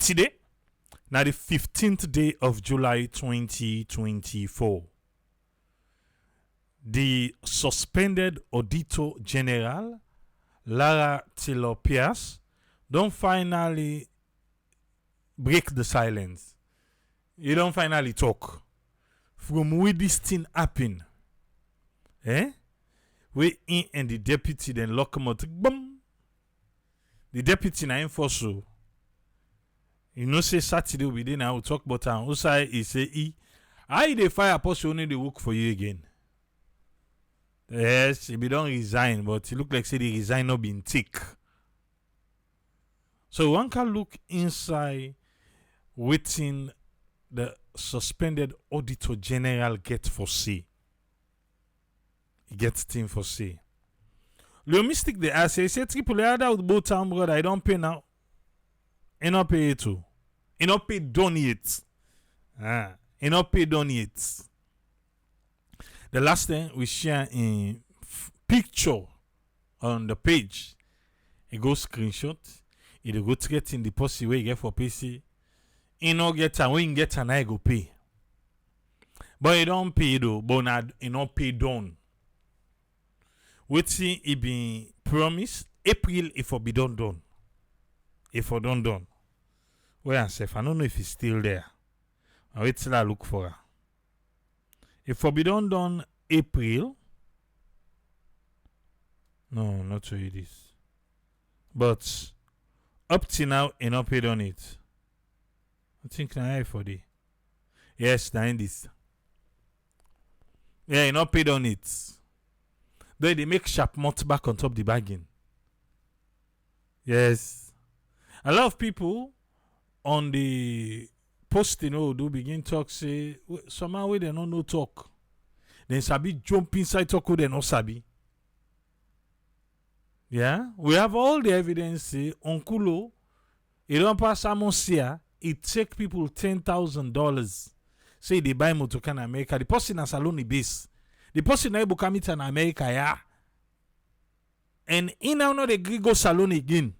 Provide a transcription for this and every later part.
today, now the 15th day of July 2024. The suspended Auditor General, Lara Taylor-Pearce, don't finally break the silence. You don't finally talk. From where this thing happen, we in and the deputy then lock him out. Boom. The deputy na enforce so. You know say Saturday we dey now talk about am. Outside he say I dey fire post only dey work for you again. Yes, he be don't resign, but it look like say the resign not been thick. So one can look inside waiting the suspended Auditor General get for say. He gets thing for say. Leone mistake the ass say triple A that with both time brother I don't pay now. He not pay it too. He not pay done yet. He not pay done yet. The last thing we share in picture on the page, it go screenshot. It go get in the post where you get for PC. He no get and when you get and I go pay. But he don't pay though. But not he not pay done. Waiting he been promised April if for be done. If for done. Well, I say I don't know if he's still there. I wait till I look for her. If for be done April. No, not to you this. But up till now, he not paid on it. I think now for the. Yes, now in this. Yeah, he not paid on it. Then they make sharp mouth back on top the bargain. Yes. A lot of people on the posting do begin talk say somehow they don't know talk. Then sabi jump inside talk they no sabi. Yeah, we have all the evidence say Onkulo, he don't pass Amosia, it take people $10,000. Say they buy motoka in America. The person has salon base. The person able come meet in America, yeah. And in now they go salon again.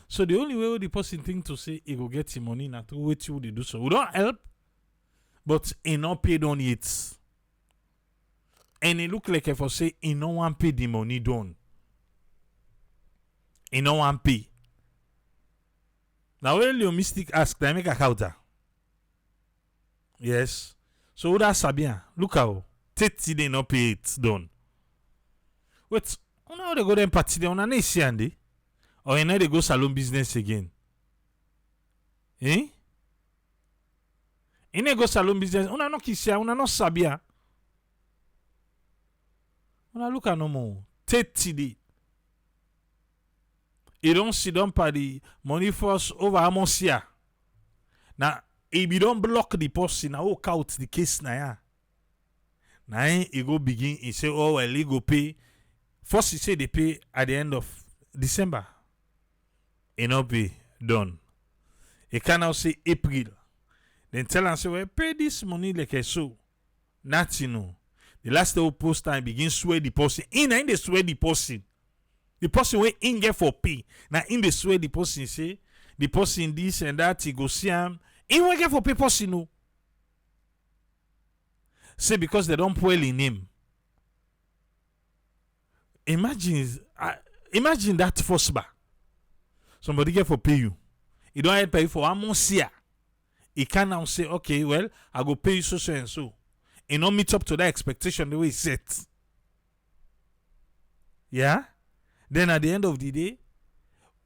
So the only way the person think to say he go get him money now to wait till they do so. We don't help, but he not paid on it. And it look like if I say he no want pay the money done. He no want pay. Now when Leone mistake ask, they make a counter. Yes. So that's Sabien. Look how 30 they not pay it done. Wait, how they go them party they on an see Andy? Or you know they go salon business again. You know go salon business. Una no kisia, una no sabia. Una look at no more. 30 day. You don't see them by the money force over Amosia. Now, if you don't block the person, now walk out the case now. Now he go begin, he say, oh well, he go pay. First he say they pay at the end of December. He not pay done. He can now say April. Then tell and say, well, pay this money like a so. Nothing no. The last day post time begin swear the person. In they swear the person. The person wey in get for pay. Now in the swear the person say the person this and that he go see him. He won't get for pay person no. Say because they don't put in him. Imagine that first bar. Somebody get for pay you. He don't have pay for 1 month here. He can now say, okay, well, I go pay you so and so. He not meet up to that expectation the way he set. Yeah? Then at the end of the day,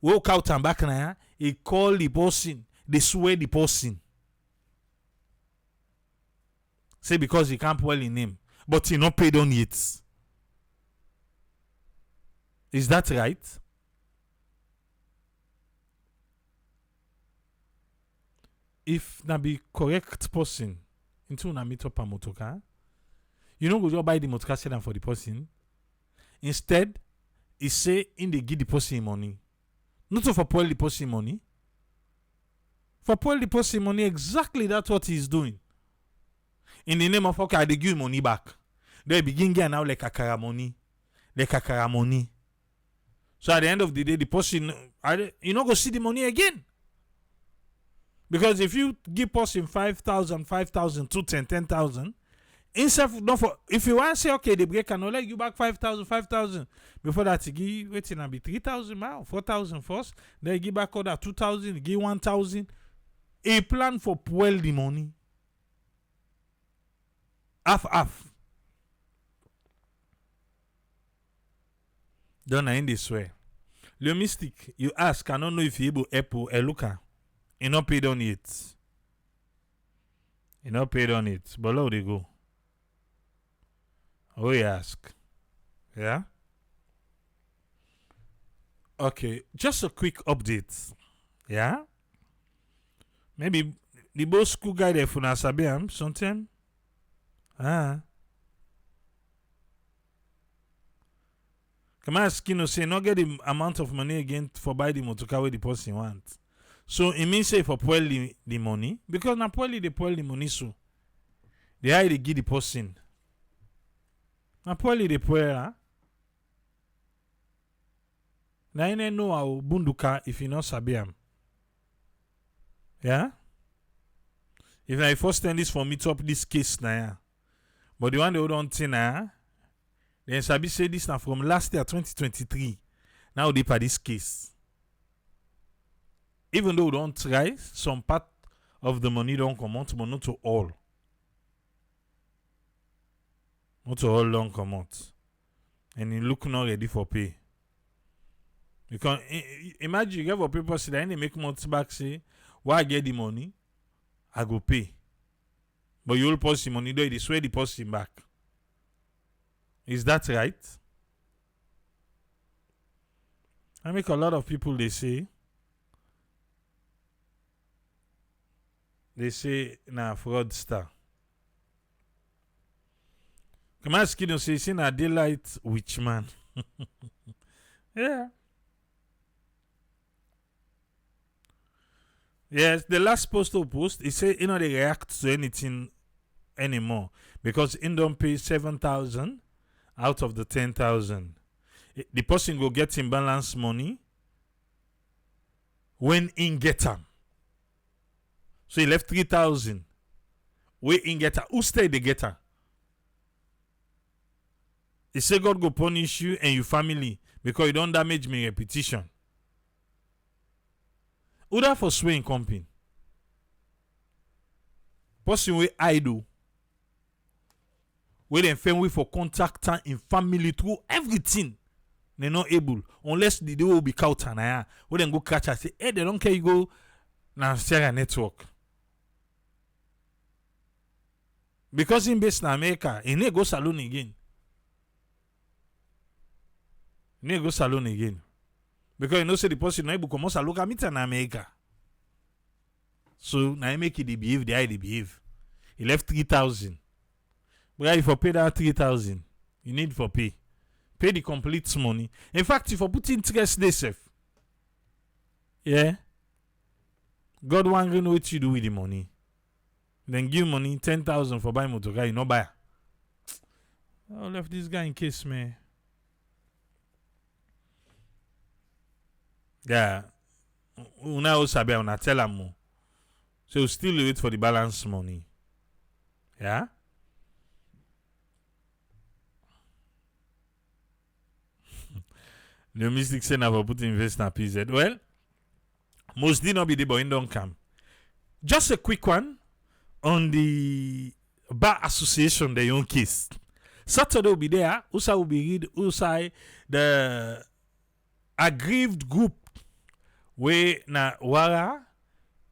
walk out and back now, he call the person, they swear the person. Say because he can't well in him. But he not paid on yet. Is that right? If na be correct person into na meet up a motoka, you know go just buy the motoka sedan for the person. Instead, he say in they give the person money. Not for spoil the person money. For spoil the person money, exactly that's what he's doing. In the name of okay, they give money back. They begin getting now like akara money. Like akara money. So at the end of the day, the person you not go see the money again. Because if you give person 5,000, 5,000, 210, 10,000, instead of, not for, if you want to say, okay, the break can only give you back 5,000, 5,000, before that, you give, waiting, and be 3,000 now, 4,000 first, then you give back other 2,000, give 1,000. A plan for pull the money. Half. Done in this way. Le mystic, you ask, I don't know if you able Apple a looker. You not paid on it. You not paid on it. But how they go? Oh, you ask. Yeah? Okay, just a quick update. Yeah? Maybe the both school guy there for Nasabiam sometime. Come on, Skino say not get the amount of money again for buy the motorcar where the person wants. So it means say for pull the money because na pull the money so they hide they give the person. Na pull the pull. Na you know how bunduka if you not sabiam. Yeah? If I first stand this for me to up this case now, yeah. But the one they don't think now, then Sabi say this now from last year 2023. Now they for this case. Even though we don't try, some part of the money don't come out, but not to all. Not to all don't come out. And you look not ready for pay. Because imagine you get for people say that they make months back say, why I get the money? I go pay. But you will post the money, though they swear the person back. Is that right? I make a lot of people they say nah fraudster. Come on, Skino say nah daylight witch man. Yeah. Yes, the last postal post, it say they react to anything anymore because in don't pay 7,000 out of the 10,000. The person go get him balance money when in get them. So he left 3,000. Where in get her? Who stay the getter? He say God go punish you and your family because you don't damage my reputation. Who that for swaying company? Person we idle. We then find way for contractor in family through everything. They're not able unless they will be caught and we then go catch and say, hey, they don't care you go now share a network. Because in based in America, he need go salon again. Because you know say the person not able to come out look at me in America. So now he make it they behave, they behave. He left 3,000. But if you pay that 3,000, you need for pay. Pay the complete money. In fact, if you put interest they safe. Yeah. God want to know what you do with the money. Then give money 10,000 for buy motor car, you no buy. I left this guy in case, man. Yeah. Una o sabe una tell am more. So you still wait for the balance money. Yeah? The mystic say never put invest in PZ. Well, most did not be the boy in don't come. Just a quick one on the Bar Association, their own case. Saturday will be there. Usa will be read Usa the aggrieved group where na Wara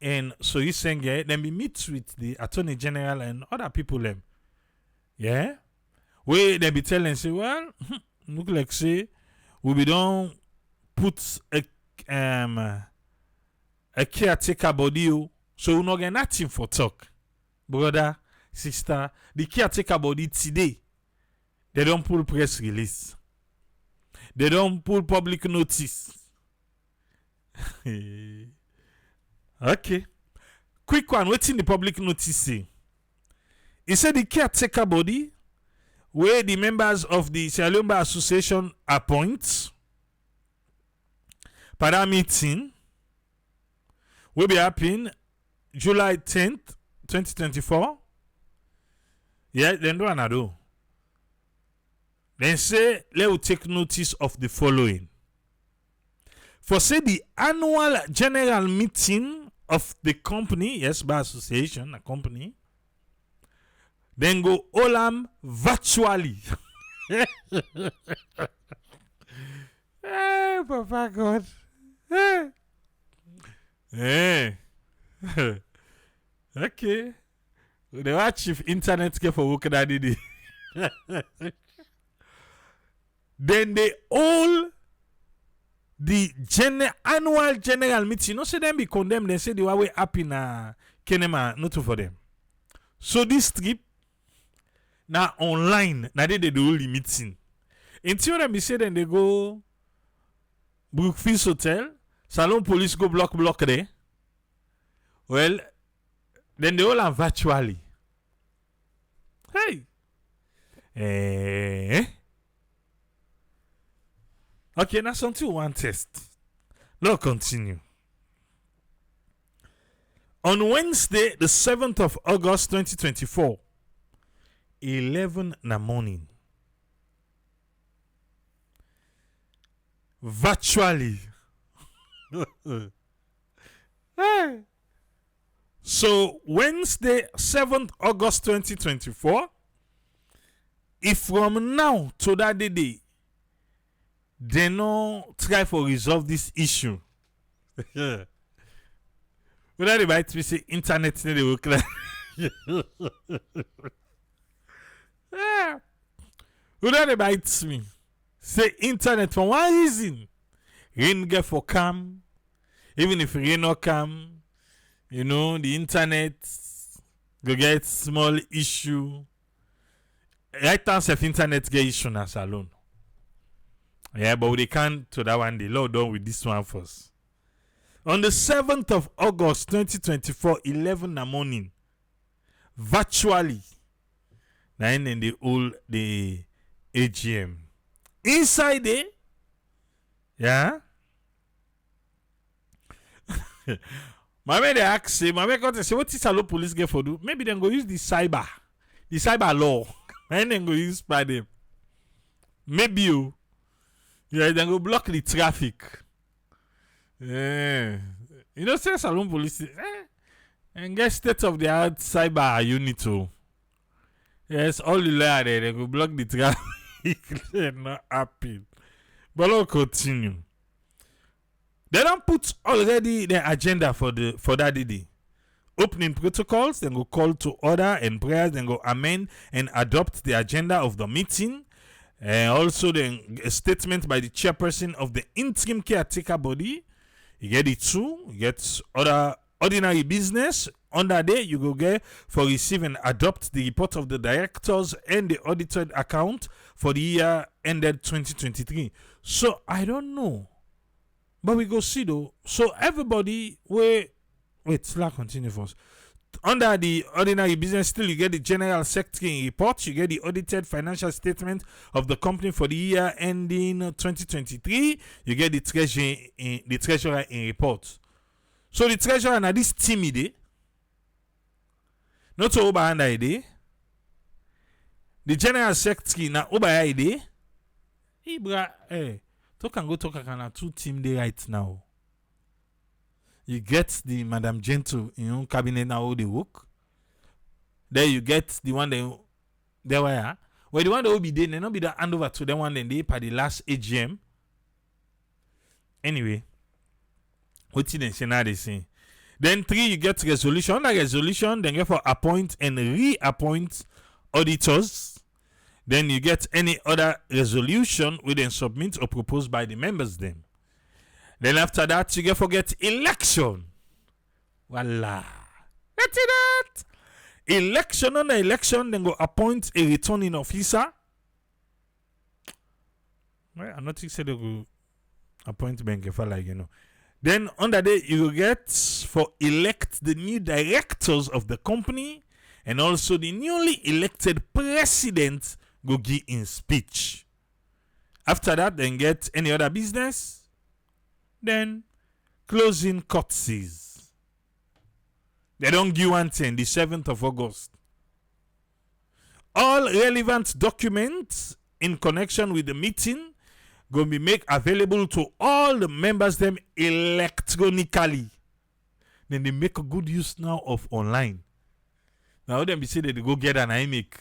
and Soyisenge then we meet with the Attorney General and other people them. Yeah? Where they be telling say, well, look like say we be don't put a caretaker body so we not get nothing for talk. Brother, sister, the caretaker body today, they don't pull press release. They don't pull public notice. Okay. Quick one, what's in the public notice say? He said the caretaker body where the members of the Sierra Leone Bar Association appoint for that meeting will be happening July 10th, 2024. Yeah, then do another. Then say, let us take notice of the following. For say the annual general meeting of the company, yes, by association, a company, then go all virtually. Hey, Papa God. Hey. Okay. The watch if internet get for work that did. Then they all the annual general meeting. No say them be condemned. They say they were way up in Kenema, not for them. So this trip now online. Now they do the only meeting. Until them be say then they go Brookfield Hotel, Salon Police go block there. Well, then they all are virtually. Hey. Okay, now something one test. Now continue. On Wednesday, the 7th of August 2024, 11 in the morning. Virtually. Hey. So Wednesday, 7th August 2024, if from now to that day, they no try for resolve this issue. Whether they might be say internet they will clear. Whether they might me say internet for one reason. Rain get for come. Even if rain not come, you know, the internet go get small issue. Right now, if internet get issue as alone. Yeah, but they can't to that one. The law done with this one first. On the 7th of August 2024, 11 in the morning, virtually, then in the AGM. Inside there, yeah. My man they ask say, my man got to say, what is a police get for do? Maybe they go use the cyber law, and then go use by them. Maybe you. Yeah, then go block the traffic. Yeah. You know, say Salon Police and get state of the art cyber unit too. Yes, all the law there, they go block the traffic. They're not happy. But let's continue. They don't put already the agenda for that day. Opening protocols, then go call to order and prayers, then go amend and adopt the agenda of the meeting. And also then a statement by the chairperson of the interim caretaker body. You get it too. You get other ordinary business. Under there, you go get for receive and adopt the report of the directors and the audited account for the year ended 2023. So I don't know. But we go see though. So everybody wait, let's continue first. Under the ordinary business, still you get the general secretary report, you get the audited financial statement of the company for the year ending 2023, you get the treasurer in report. So the treasurer na this team ide, not over under ide. The general secretary na over ide. Ibra, talk and go talk and two team there right now. You get the Madam Gentle in your cabinet now all the work. Then you get the one that they were. Well, the one that will be there, they not be the handover to the one that they by the last AGM. Anyway, what did they say now? They say. Then 3, you get resolution. Under resolution, then you for appoint and reappoint auditors. Then you get any other resolution we then submit or proposed by the members then. Then after that, you get forget election. Voila. That's it. Election on the election, then go appoint a returning officer. Well, I'm not saying they go appoint Benkefa like you know. Then under there, you get for elect the new directors of the company and also the newly elected president go give in speech. After that, then get any other business. Then closing courtesies. They don't give one thing, the 7th of August. All relevant documents in connection with the meeting going to be made available to all the members them electronically. Then they make a good use now of online. Now them be say that they go get an iMac.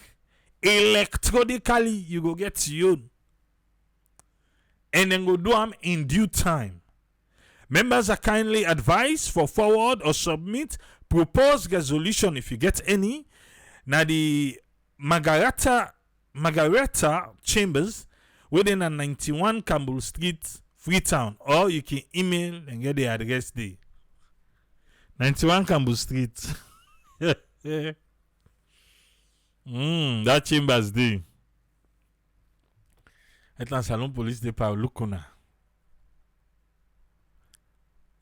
Electronically, you go get your own. And then go do them in due time. Members are kindly advised for forward or submit proposed resolution if you get any. Now the Margareta Chambers within a 91 Campbell Street, Freetown, or you can email and get the address there. 91 Campbell Street. That Chambers there. Atlan Salon Police Depot Lukuna.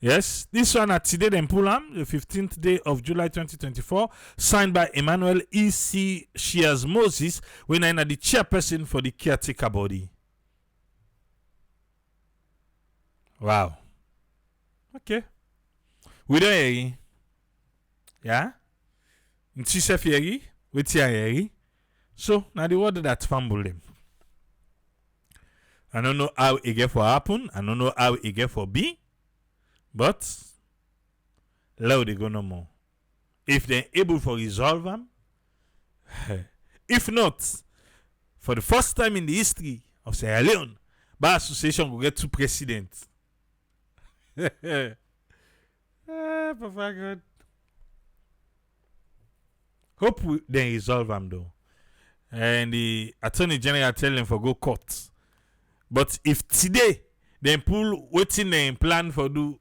Yes, this one at today in Pulam, the 15th day of July 2024, signed by Emmanuel E.C. Shears Moses, when I'm the chairperson for the caretaker body. Wow. Okay. We don't hear. Yeah? In Chisef Yeri, we hear. So, now the word that fumble them. I don't know how it get for happen. I don't know how it get for be. But now they go no more. If they're able to resolve them, if not, for the first time in the history of Sierra Leone, Bar Association will get 2 presidents. Papa God. Hope they resolve them though. And the Attorney General tell them for go court. But if today they pull waiting and plan for do,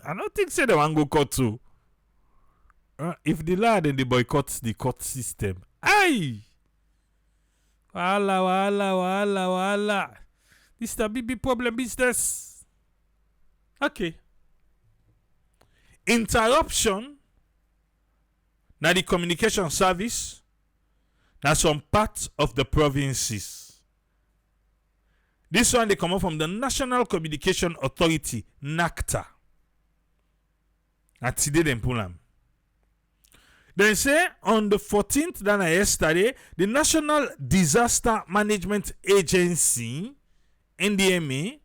I don't think say they want go court too. If the law then they boycott the court system. Aye! Wala. This is the big problem business. Okay. Interruption. Now the communication service. Now some part of the provinces. This one they come up from the National Communication Authority, NACTA. At today in Pulam. Then say on the 14th, than yesterday, the National Disaster Management Agency, NDMA,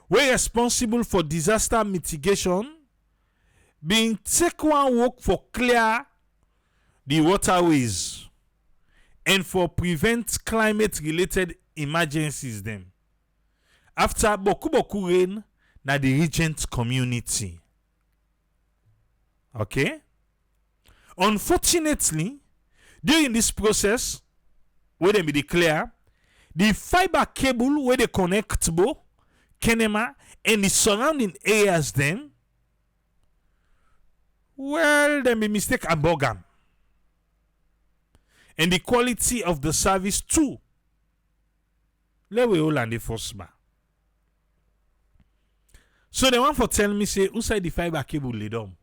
were responsible for disaster mitigation, being take one work for clear the waterways and for prevent climate-related emergencies them. After boku rain na the regent community. Okay? Unfortunately, during this process, where they be declare, the fiber cable where they connect Bo, Kenema, and the surrounding areas them, well, they be mistake and bogam. And the quality of the service too. Let we all and the first bar. So they want for tell me say who side the fiber cable lay down.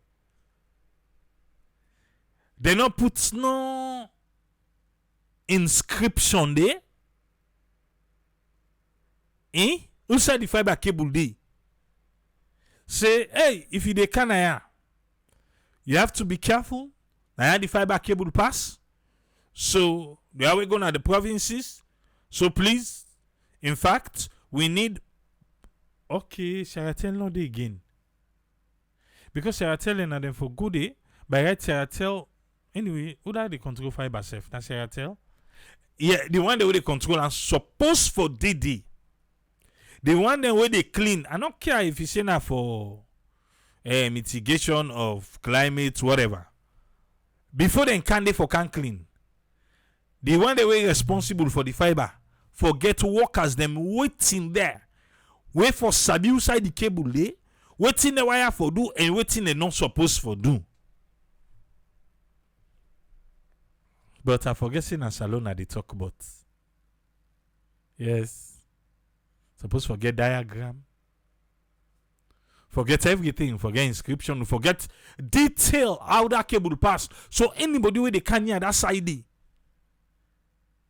They not put no inscription there. Who side the fiber cable there? Say, hey, if you dey Canada, you have to be careful. Now the fiber cable pass. So they are going to the provinces. So please, in fact, we need. Okay, Sarah tell no day again. Because Sarah telling them for good day, by right Sarah tell. Anyway, who that they control fiber self? That's Sarah tell. Yeah, the one that they control and supposed for DD. The one that where they clean. I don't care if it's enough for mitigation of climate, whatever. Before they can clean. The one that were responsible for the fiber, forget workers them waiting there. Wait for Sabi side the cable lay, waiting the wire for do and waiting the not supposed for do. But I forget saying a salon at the talk about. Yes. Suppose forget diagram. Forget everything. Forget inscription. Forget detail how that cable pass. So anybody with the can hear that side.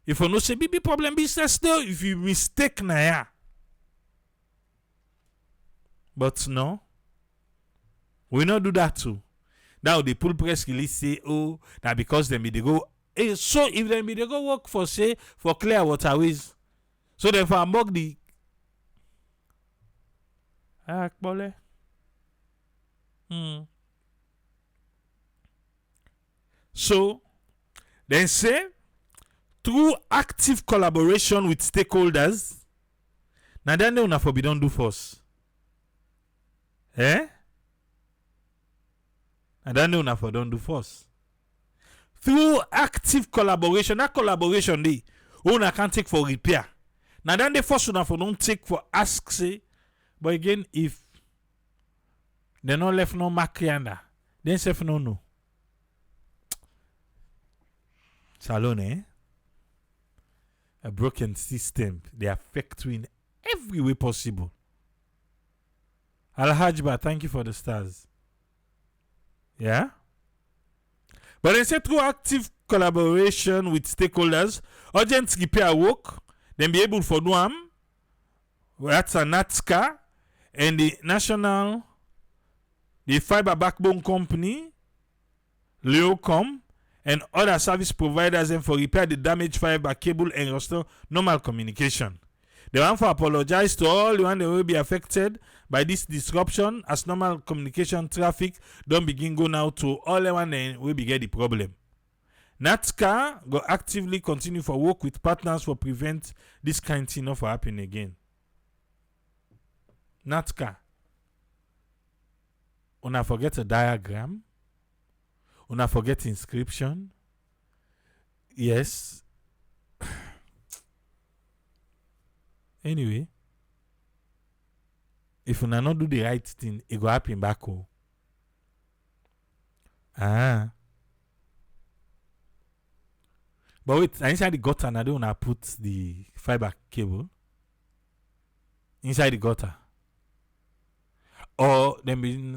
If you no say big problem business though, if you mistake na ya. But no. We not do that too. Now they pull press release say, oh, now because they be they go. So if they be they go work for say for clear waterways, so therefore among the So then say through active collaboration with stakeholders, now then they una for be don't do first. And then they una for don't do first. Through active collaboration, that collaboration they una can take for repair. Now then they first una for don't take for ask say, but again if they not left no mark yonder, then say no. Salone, a broken system, they affect you in every way possible. Al-Hajba, thank you for the stars. Yeah? But they say through active collaboration with stakeholders, urgent repair work, then be able for Nuam, that's a NATSCA, and the Fiber Backbone Company, Leocom, and other service providers and for repair the damaged fiber cable and restore normal communication. They want to apologize to all the ones that will be affected by this disruption as normal communication traffic don't begin go now to all the ones that will be get the problem. NATSCA go actively continue for work with partners for prevent this kind of thing not for happen again. NATSCA. Una forget a diagram. Una forget inscription. Yes. Anyway, if una not do the right thing, it go happen back home. But wait, inside the gutter, now they wanna put the fiber cable inside the gutter, or them be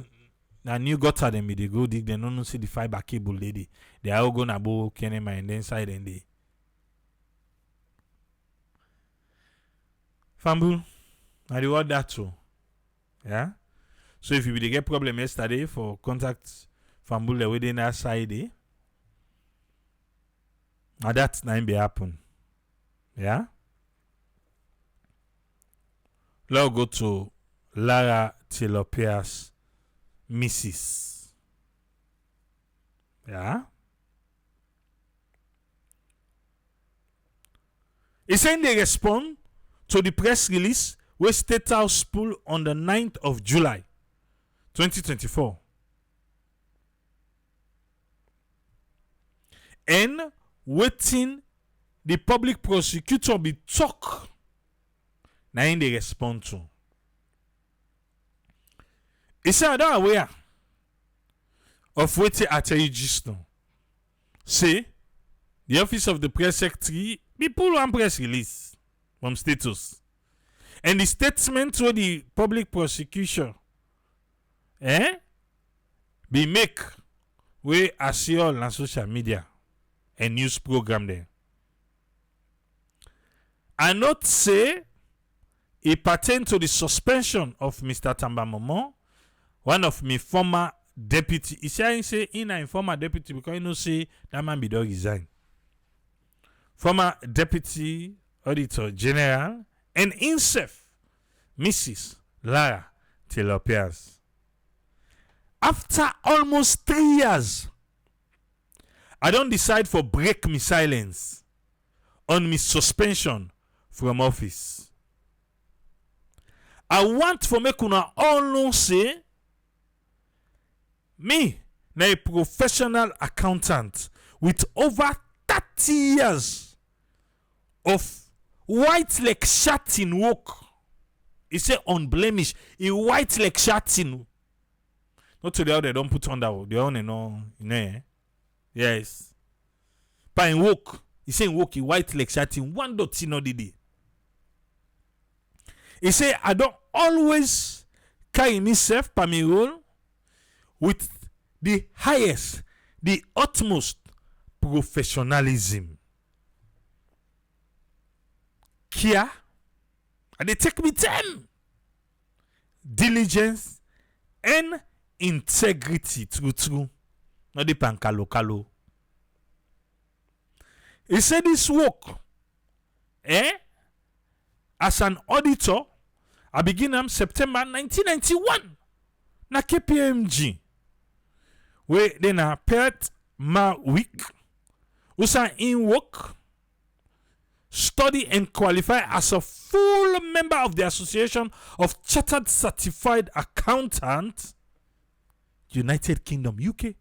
na new gutter them be they go dig. They don't see the fiber cable lady. They are all gonna go kenema and then inside and they Fambul. I reward that too. Yeah. So if you be get problem yesterday for contact Fambul the within that side, now that's not be happen. Yeah. Let's go to Lara Taylor-Pearce, Mrs. Yeah. He saying they respond to the press release where State House pulled on the 9th of July 2024. And waiting the public prosecutor be talk. Now they respond to. He said, I don't aware of waiting at a register. Say, the office of the press secretary be pull one press release from status. And the statement to the public prosecution be make way as all on social media and news program there. I not say it pertain to the suspension of Mr. Tamba Momo, one of my former deputy. He say in a former deputy because you know say that man be dog resign. Former deputy Auditor General and himself, Mrs. Lara Taylor-Pearce. After almost 3 years, I don't decide for break me silence on me suspension from office. I want for make una all know say me na a professional accountant with over 30 years of white like shirting work. He say unblemished. A white like shirting. Not to the other they don't put on that. They only know, yes. But in work, he say in work, a white like shirting. One dot no did. He say I don't always carry myself per my role with the highest, the utmost professionalism. Care, and they take me time, diligence, and integrity. True. not the pankalo. He said this work, as an auditor, I began in September 1991 na KPMG. Where then a pet ma week, usa in work, study and qualify as a full member of the Association of Chartered Certified Accountants, United Kingdom, UK.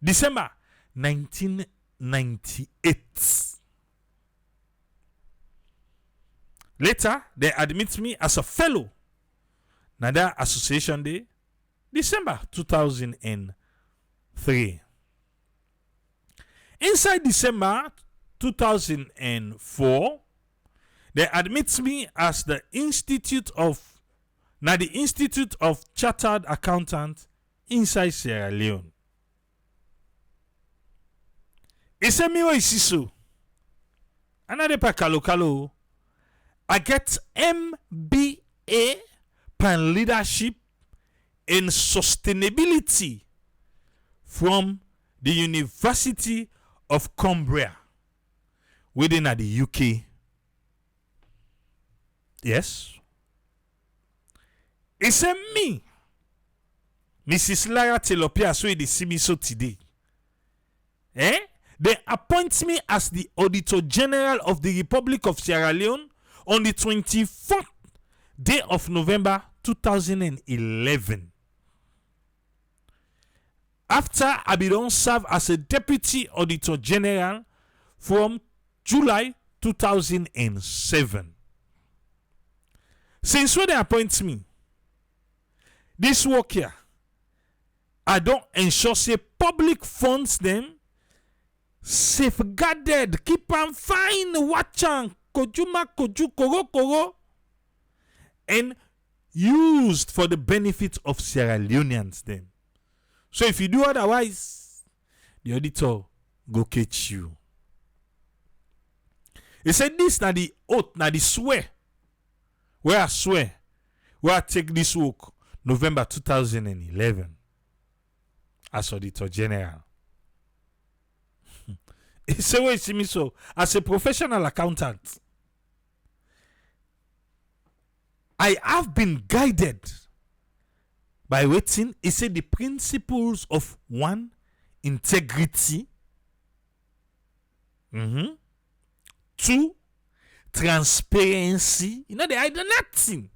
December 1998. Later, they admit me as a fellow. Nada Association Day, December 2003. Inside December 2004, they admit me as the Institute of Chartered Accountants inside Sierra Leone. Isemi isiso. Another pa kalo. I get MBA pan leadership and sustainability from the University of Cumbria within the UK. Yes. It's me, Mrs. Lara Taylor-Pearce, who see me so today. They appoint me as the Auditor General of the Republic of Sierra Leone on the 24th day of November 2011. After I don't serve as a Deputy Auditor General from July 2007. Since when they appoint me, this work here, I don't ensure say public funds them safeguarded, keep on fine, watch on kojuma koju koro and used for the benefit of Sierra Leoneans then. So if you do otherwise, the auditor go catch you. He said this na the oath, na the swear. Where I swear, where I take this work November 2011 as Auditor General. He said, "Wait, see me so as a professional accountant, I have been guided by waiting." He said the principles of one, integrity, 2, transparency. You know they hide nothing.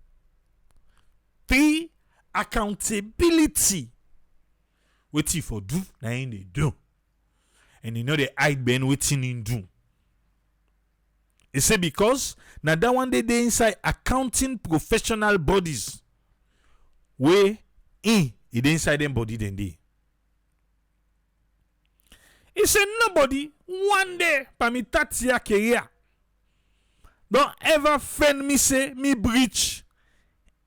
3, accountability. What if for do, now they do. And you know they hide ben waiting in do. He said because now that one day they inside accounting professional bodies where it inside them body then they. He said nobody one day for me 30-year career don't ever friend me say me breach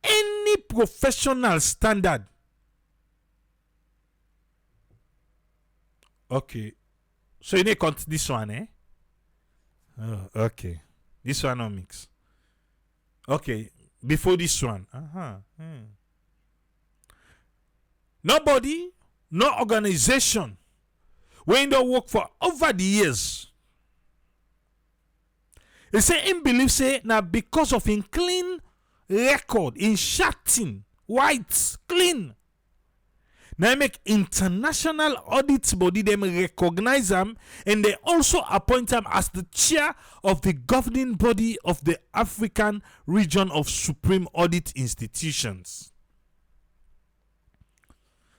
any professional standard. Okay. So you need to count this one, Oh, okay. This one no mix. Okay. Before this one. Nobody, no organization, when they work for over the years. They say him believe say now because of in clean record, in shouting, white, clean. Now make international audit body them recognize them and they also appoint him as the chair of the governing body of the African region of Supreme Audit Institutions.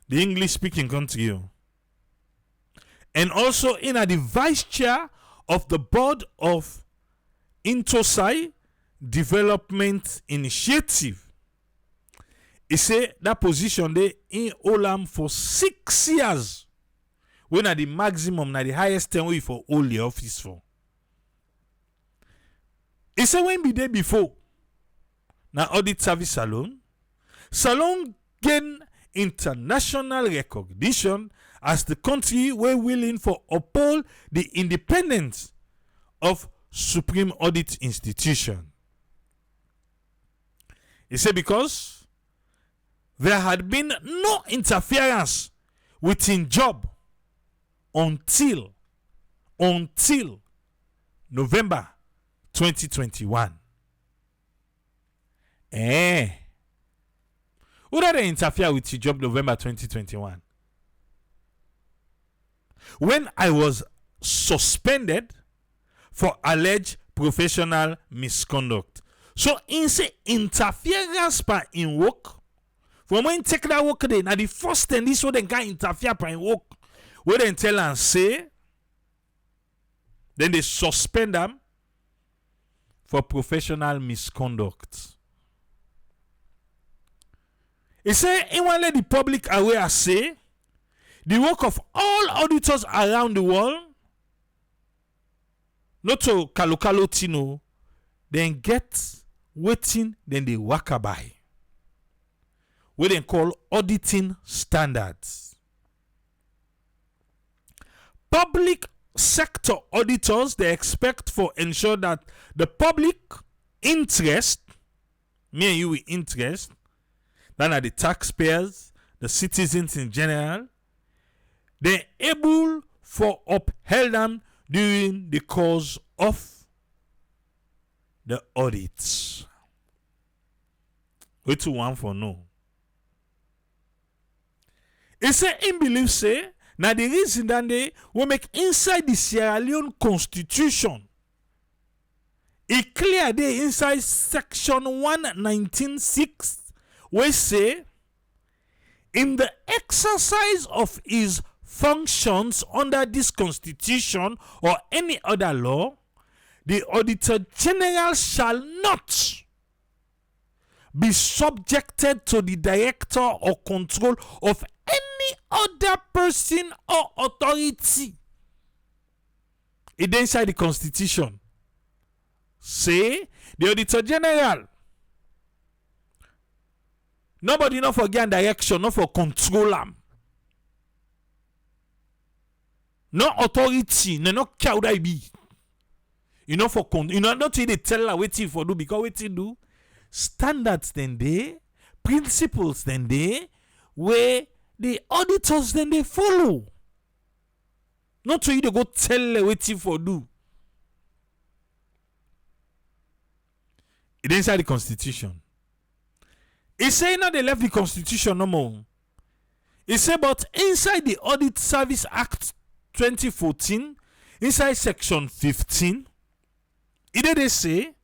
The English speaking country. And also in the vice chair of the board of Intosai Development Initiative. He say that position they in Olam for 6 years. When at the maximum, na the highest tenure for all the office for. He say when be there before. Na audit service salon. Salon gain international recognition as the country were willing for uphold the independence of Supreme Audit Institution. He said because there had been no interference within job until November 2021. Who did they interfere with your job November 2021? When I was suspended for alleged professional misconduct. So in say interference by in work. From when take that work day, now the first thing this way they can interfere by in work. Where they tell and say, then they suspend them for professional misconduct. He say, he want let the public aware say, the work of all auditors around the world, not to kalokalo tino, then get waiting, then they work by. What they call auditing standards. Public sector auditors, they expect for ensure that the public interest, me and you with interest, that are the taxpayers, the citizens in general, they're able for upheld them during the course of the audits. What you want for no? It say in belief say now the reason that they will make inside the Sierra Leone Constitution. It clear there inside section 119.6 where say in the exercise of his functions under this constitution or any other law, the Auditor General shall not be subjected to the director or control of any other person or authority. It inside the constitution say the Auditor General, nobody not for gain direction, not for control them. No authority, no care what I be. You know for you know not they tell her waiting for do because waiting do standards then they principles then they where the auditors then they follow. Not to you to go tell her waiting for do. It inside the constitution. It say now they left the constitution no more. It say but inside the Audit Service Act 2014, inside section 15, it they say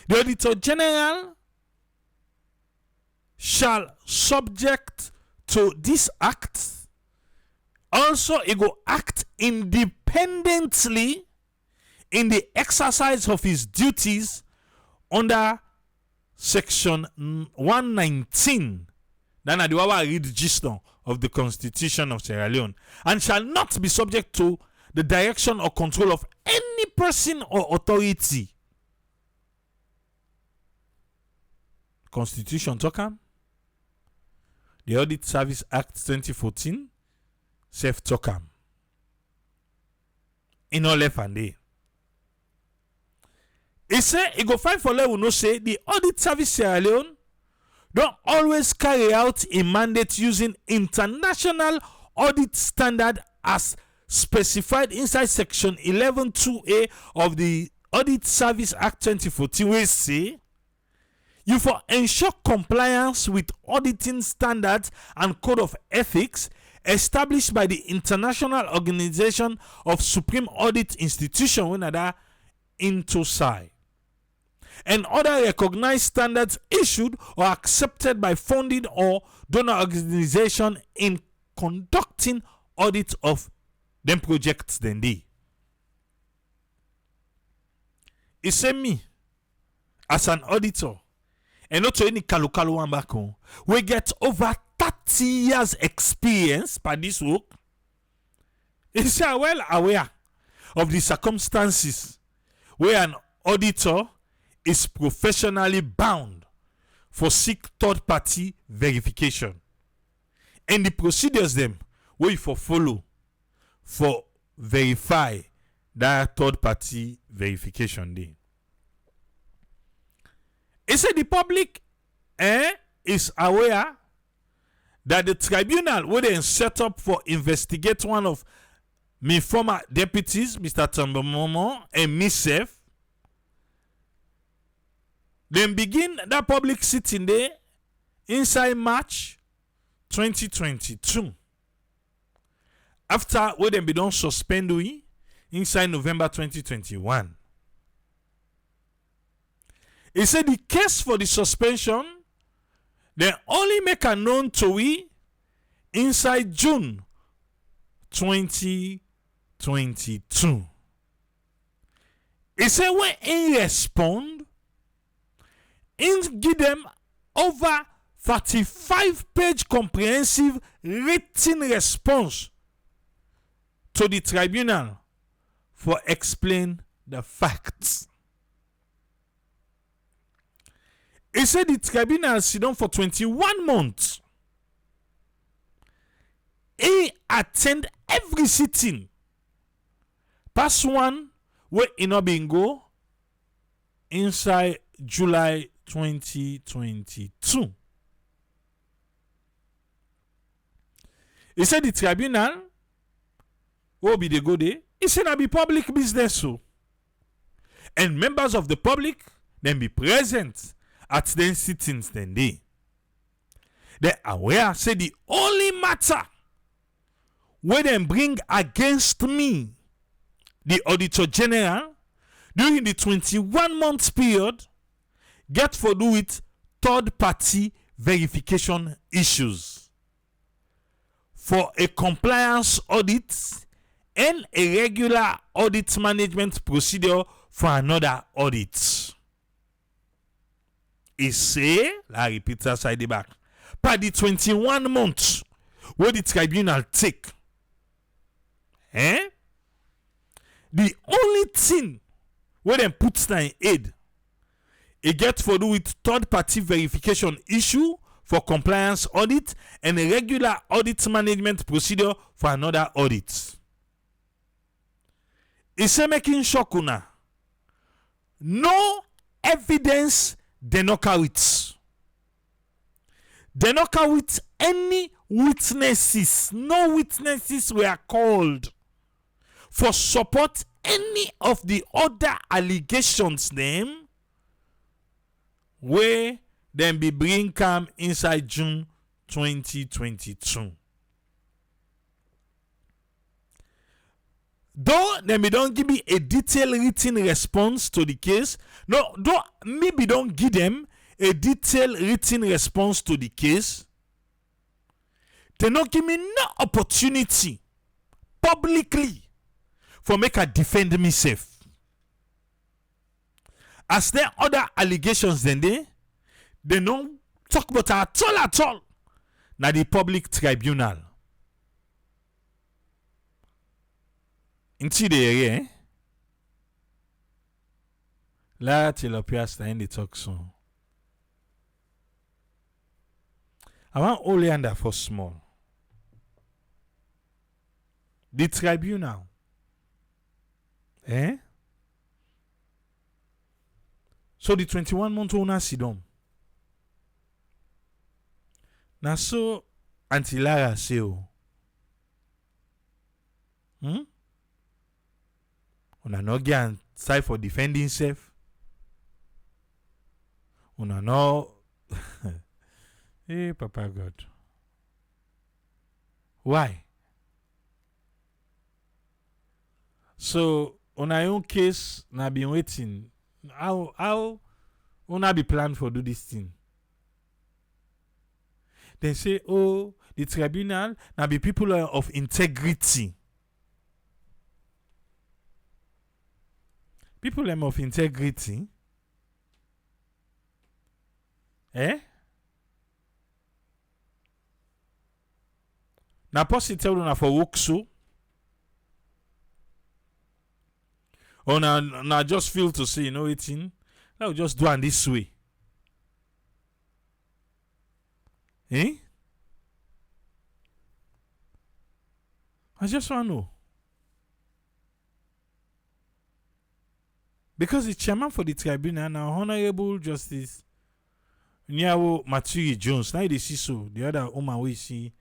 the Auditor General shall subject to this act. Also, it go act independently in the exercise of his duties under section 119. Then I do read register of the Constitution of Sierra Leone, and shall not be subject to the direction or control of any person or authority. Constitution talk the Audit Service Act 2014 self talk in all left and day. It say it go find for level no say the Audit Service Sierra Leone don't always carry out a mandate using international audit standard as specified inside section 11.2a of the Audit Service Act 2014, where say you for ensure compliance with auditing standards and code of ethics established by the International Organization of Supreme Audit Institution, when that INTOSAI, and other recognized standards issued or accepted by funding or donor organization in conducting audit of them projects then they. It say me as an auditor and not to any kalukalu one back home, we get over 30 years experience by this work. It's well aware of the circumstances where an auditor is professionally bound for seek third party verification, and the procedures them where you for follow for verify that third party verification day. It said the public is aware that the tribunal would then set up for investigate one of my former deputies, Mr. Tambomomo, and myself, then begin that public sitting there inside March 2022. After we then be done suspend we inside November 2021. He said the case for the suspension they only make a known to we inside June 2022. He said when he respond, he give them over 35-page comprehensive written response to the tribunal for explain the facts. He said the tribunal sit down for 21 months. He attend every sitting. Past one where he not been go inside July 2022. He said the tribunal will be the go there. He said that be public business so. And members of the public then be present at the sittings then they. They aware say the only matter where them bring against me, the Auditor General, during the 21 months period, get for do with third party verification issues for a compliance audit and a regular audit management procedure for another audit. He say, I repeat that side the back, by the 21 months where the tribunal take, the only thing where them put in aid, it get for do with third party verification issue for compliance audit and a regular audit management procedure for another audit. He say making sure kuna no evidence they no carry it. They no carry with any witnesses. No witnesses were called for support any of the other allegations them where them be bring come inside June 2022. Though them be don't give me a detailed written response to the case, no, though maybe don't give them a detailed written response to the case, they not give me no opportunity publicly for make a defend me safe. As there other allegations then they don't talk about at all. Now the public tribunal. Into the area, Lara Taylor-Pearce in the talk soon. I want only under for small. The tribunal. So the 21-month owner sit down. Now so Auntie Lara say Una no get side for defending self. Una no hey Papa God. Why? So on our own case, na been waiting. How una be planned for do this thing? They say, oh, the tribunal now be people of integrity. People of integrity. Now, posse tell you for work so. Or now just feel to say, you know, it's in. Now just do it this way. I just want to know. Because the chairman for the tribunal now, Honorable Justice Nyawo Maturi Jones. Now you see so. The other woman we see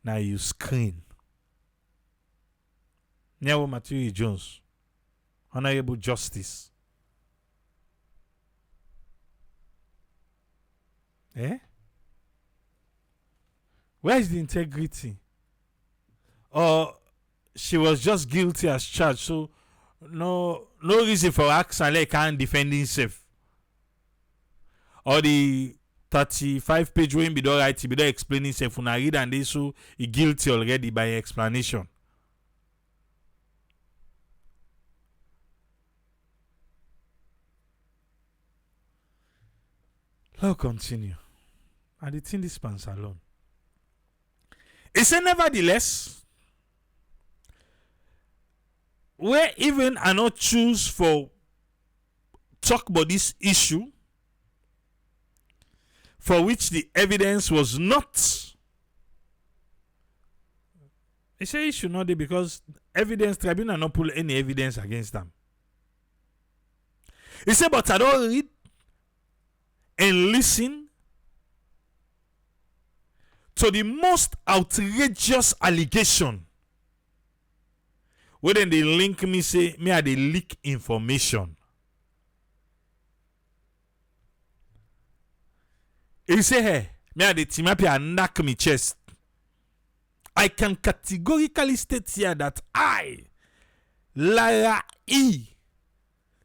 now you screen. Nyawo Maturi Jones. Honorable Justice. Eh? Where is the integrity? Or she was just guilty as charged, so no reason for action like can't defend himself. Or the 35-page way be don't write, be don't explain himself. When I read and they so he guilty already by explanation. Let's continue. And the thing this pants alone. It said, nevertheless, where even I not choose for talk about this issue for which the evidence was not. They say it should not be because evidence tribunal not pull any evidence against them. He said, but I don't read and listen to the most outrageous allegation. Where then they link me say me are they leak information. He say hey, me are the team up and knock me chest. I can categorically state here that I, Lara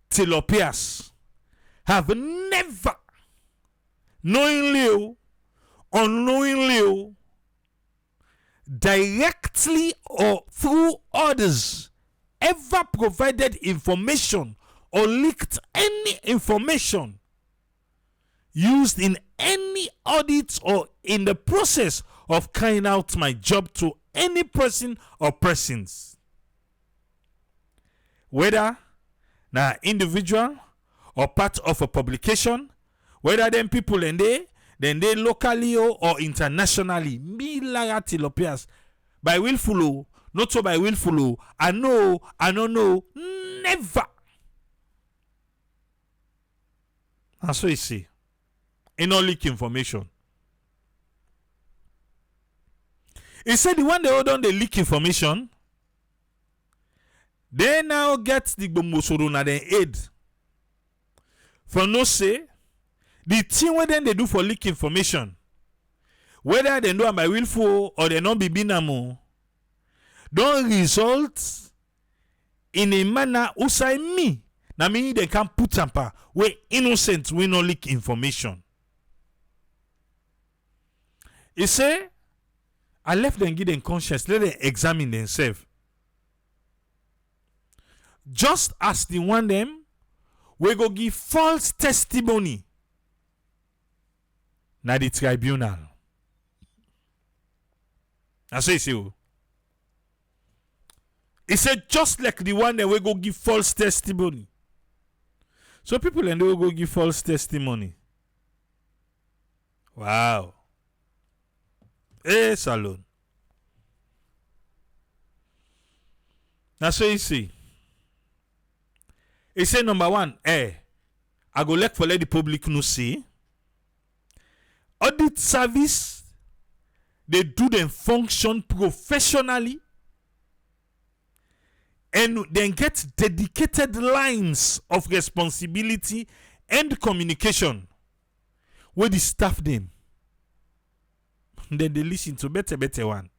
Taylor-Pearce, have never knowingly, unknowingly, directly or through others, ever provided information or leaked any information used in any audit or in the process of carrying out my job to any person or persons, whether na individual or part of a publication, whether them people and they locally or internationally. Me Lara Taylor-Pearce, by willful, not so by willful, I don't know, never. And so you see, in all leak information. He said the one they hold on the leak information, they now get the Bombosoro na the aid. For no say, the thing what then they do for leak information, whether they do by willful or they not be binamo, don't result in a manner usai me. Na meaning they can put tamper where innocent we no leak information. He say, I left them give them conscience, let them examine themselves. Just as the one them we go give false testimony na the tribunal. That's what he say. He said just like the one that we go give false testimony. So people and they will go give false testimony. Wow. Hey, Salon. That's what he say. He said number one, I go let for let the public know see. Audit service, they do them function professionally and then get dedicated lines of responsibility and communication where the staff them. Then they listen to better one.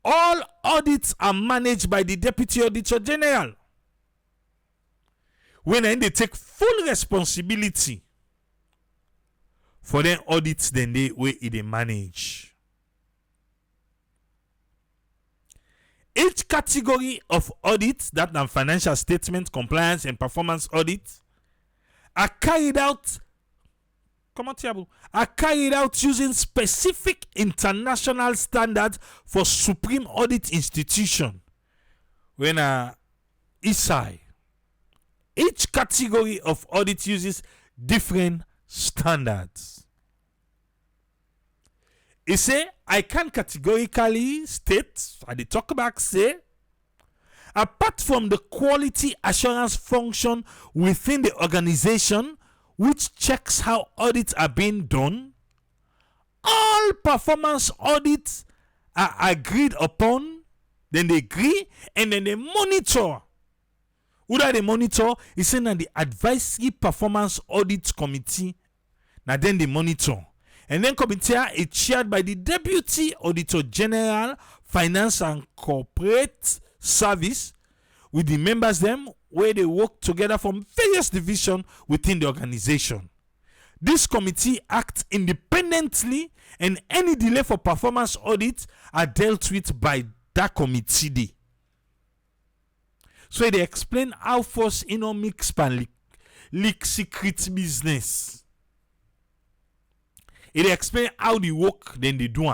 All audits are managed by the Deputy Auditor General. When they take full responsibility for them audits, then they way they manage. Each category of audits, that are financial statement, compliance, and performance audits, are carried out using specific international standards for Supreme Audit Institution. When ISAI, each category of audit uses different standards. He say, I can categorically state, and the talkback say, apart from the quality assurance function within the organization, which checks how audits are being done. All performance audits are agreed upon, then they agree, and then they monitor. Who do they monitor? It's saying that the Advisory Performance Audit Committee. Now then they monitor. And then committee is chaired by the Deputy Auditor General, Finance and Corporate Service, with the members them where they work together from various divisions within the organization. This committee acts independently, and any delay for performance audits are dealt with by that committee. So they explain how force mix pan leak secret business. It explain how they work, then they do.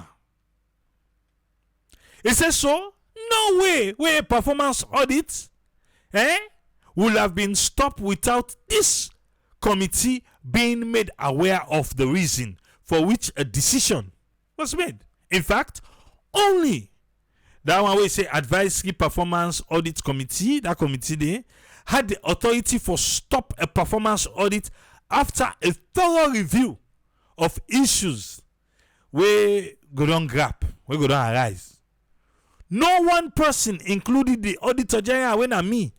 It says so, no way where performance audits will have been stopped without this committee being made aware of the reason for which a decision was made. In fact, only that one we say Advisory Performance Audit Committee, that committee there, had the authority for stop a performance audit after a thorough review of issues where go down grab, where go down arise. No one person, including the Auditor General, when I me,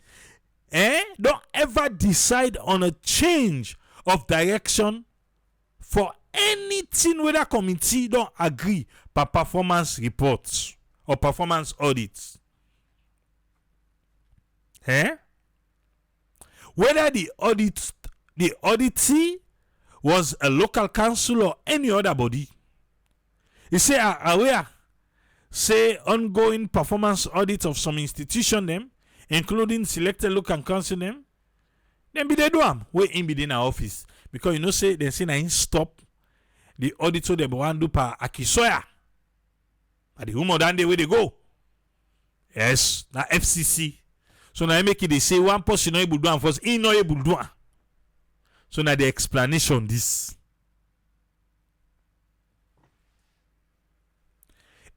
don't ever decide on a change of direction for anything where that committee don't agree per performance reports or performance audits. Whether the auditee was a local council or any other body, he say are aware, say ongoing performance audit of some institution them, including selected local council them, then be they do am where in be in our office, because you know say they say na stop the auditor them want do per Akisoya. At the home of that day where they go. Yes, na FCC. So now I make it they say one person not able to do and first he not able to do. So now the explanation this.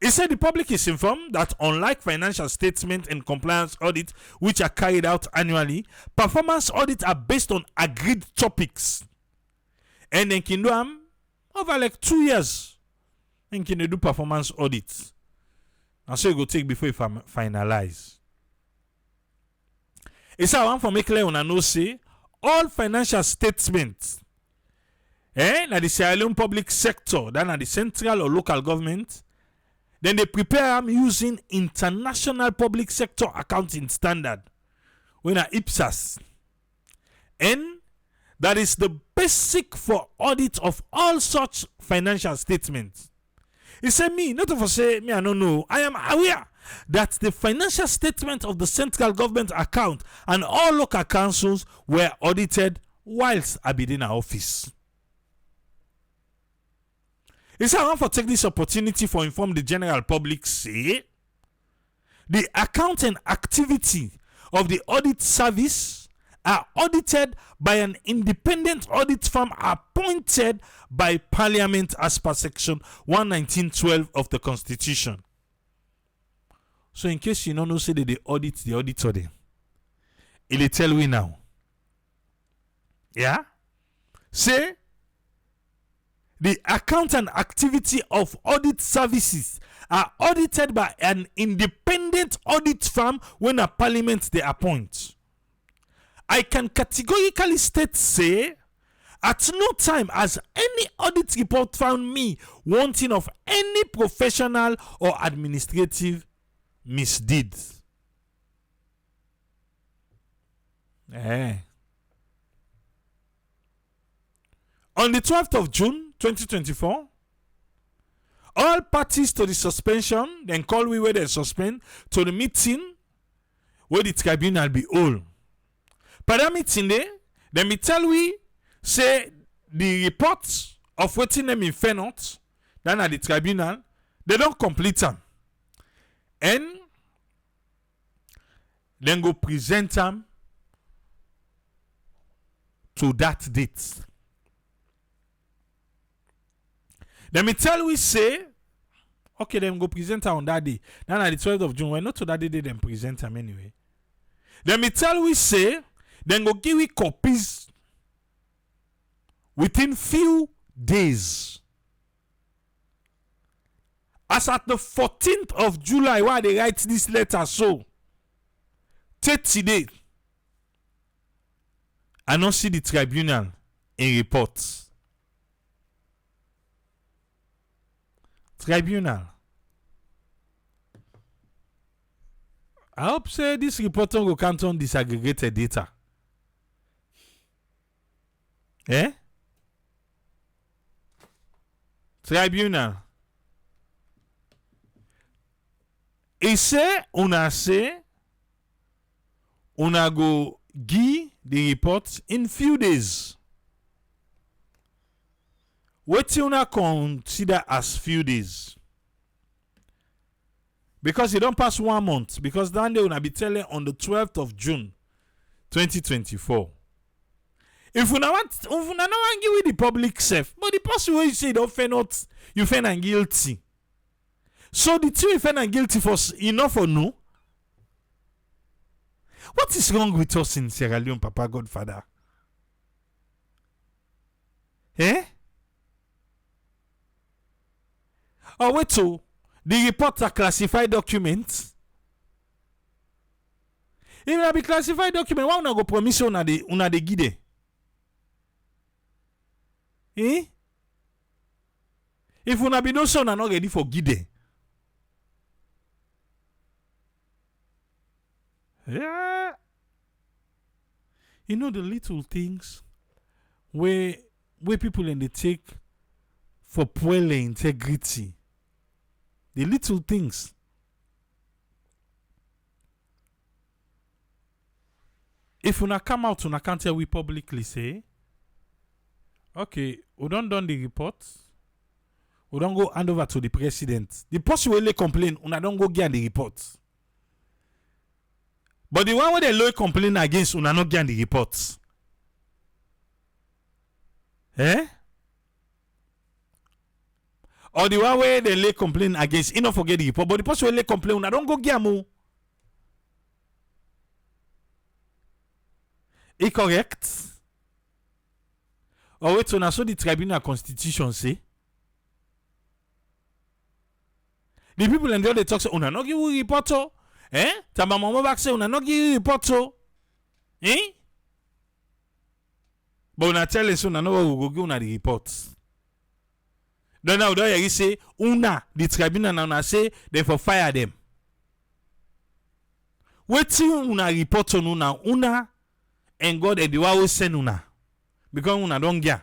It said the public is informed that unlike financial statement and compliance audit, which are carried out annually, performance audits are based on agreed topics. And then can do them over like 2 years. And can do performance audits. And so you go take before you finalize. It's a one for make clear when I know say all financial statements na the Sierra Leone public sector, then at the central or local government, then they prepare them using international public sector accounting standard when are IPSAS. And that is the basic for audit of all such financial statements. He said, me, not of say, me, I don't know. I am aware that the financial statement of the central government account and all local councils were audited whilst I be in our office. He said, I want to take this opportunity for inform the general public, say, the account and activity of the audit service are audited by an independent audit firm appointed by Parliament as per section 119(12) of the Constitution. So in case you don't know, say that they audit the auditor there, it'll tell we now. Yeah? Say the account and activity of audit services are audited by an independent audit firm when a parliament they appoint. I can categorically state, say, at no time has any audit report found me wanting of any professional or administrative misdeeds. On the 12th of June 2024, all parties to the suspension, then call we where they suspend, to the meeting where the tribunal be all. By that meeting there, then me tell we, say, the reports of waiting them in Fenot, then at the tribunal, they don't complete them. And then go present them to that date. Then me tell we say, okay, then go present her on that day. Then at the 12th of June, we're not to that day, then present them anyway. Then me tell we say, then go give we copies within few days. As at the 14th of July, why they write this letter so, 30 days, I don't see the tribunal in reports. Tribunal. I hope say this reporter will count on disaggregated data. Eh? Tribunal. Et say, una go give the report in few days. What you una consider as few days? Because it don't pass 1 month. Because then they will be telling on the 12th of June 2024. If una want give with the public self, but the person where you say don't find out, you find am guilty. So the two you find am guilty for enough or no? What is wrong with us in Sierra Leone, Papa Godfather? Eh? Oh wait, so the reports are classified documents. If it be classified document, why una go promise una de guide? Eh? If una be no so una not ready for guide. Yeah. You know the little things where people in the take for poor integrity. The little things. If una come out, una can't tell we publicly say, okay, we don't done the report. We don't go hand over to the president. The person will complain, una don't go get the report. But the one where they low complain against, una not get the reports. Eh? Or the one where they lay complain against, you don't forget the report. But the person will lay complain, una don't go get mo. Is correct? Or wait, so the tribunal constitution say. The people in the talk say, una not give you report. Eh? Tama mama back say, una not give you report. Eh? But una tell us, una no go give una the reports. Then now you say, una, the tribunal now una say, they for fire them. Wait till una report on una, and God and the will send una. Because una don't get.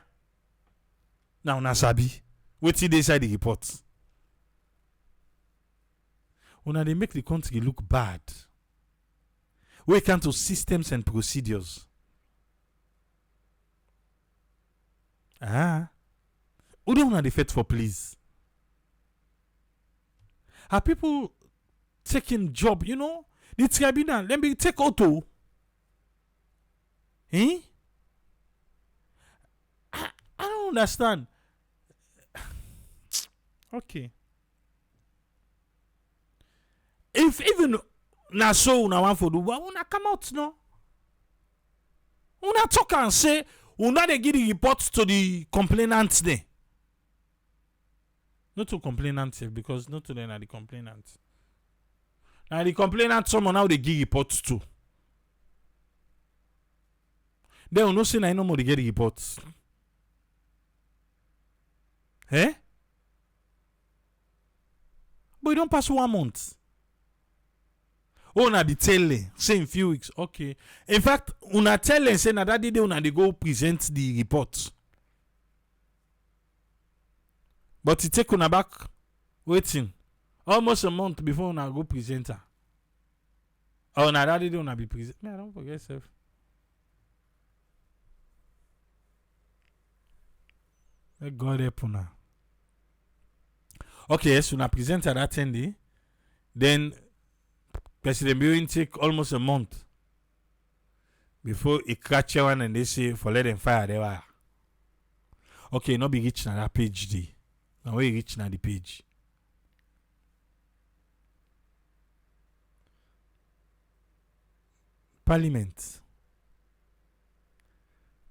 Now una sabi. Wait till they say the report. Una they make the country look bad. We come to systems and procedures. Who don't want the fit for please? Are people taking job, you know? The tribunal, let me take auto. Eh? I don't understand. Okay. If even na so una want for do, una come out no. Una talk and say, una they give the report to the complainants there. Not to complainants because not to them are the complainants. Now the complainants someone now they give reports to. They will not say I no more they get the reports. Eh? But you don't pass 1 month. Oh, na be telling, say in few weeks. Okay. In fact, una telling say na that day una they go present the report. But it take una back waiting almost a month before una go present her. Oh, na that day una be present. Me, I don't forget self. Let God help una. Okay, yes, una present her that 10 day. Then President Burin take almost a month before he catch one and they say for let them fire they were. Okay, not be reach na that page day. Now we reach na the page. Parliament.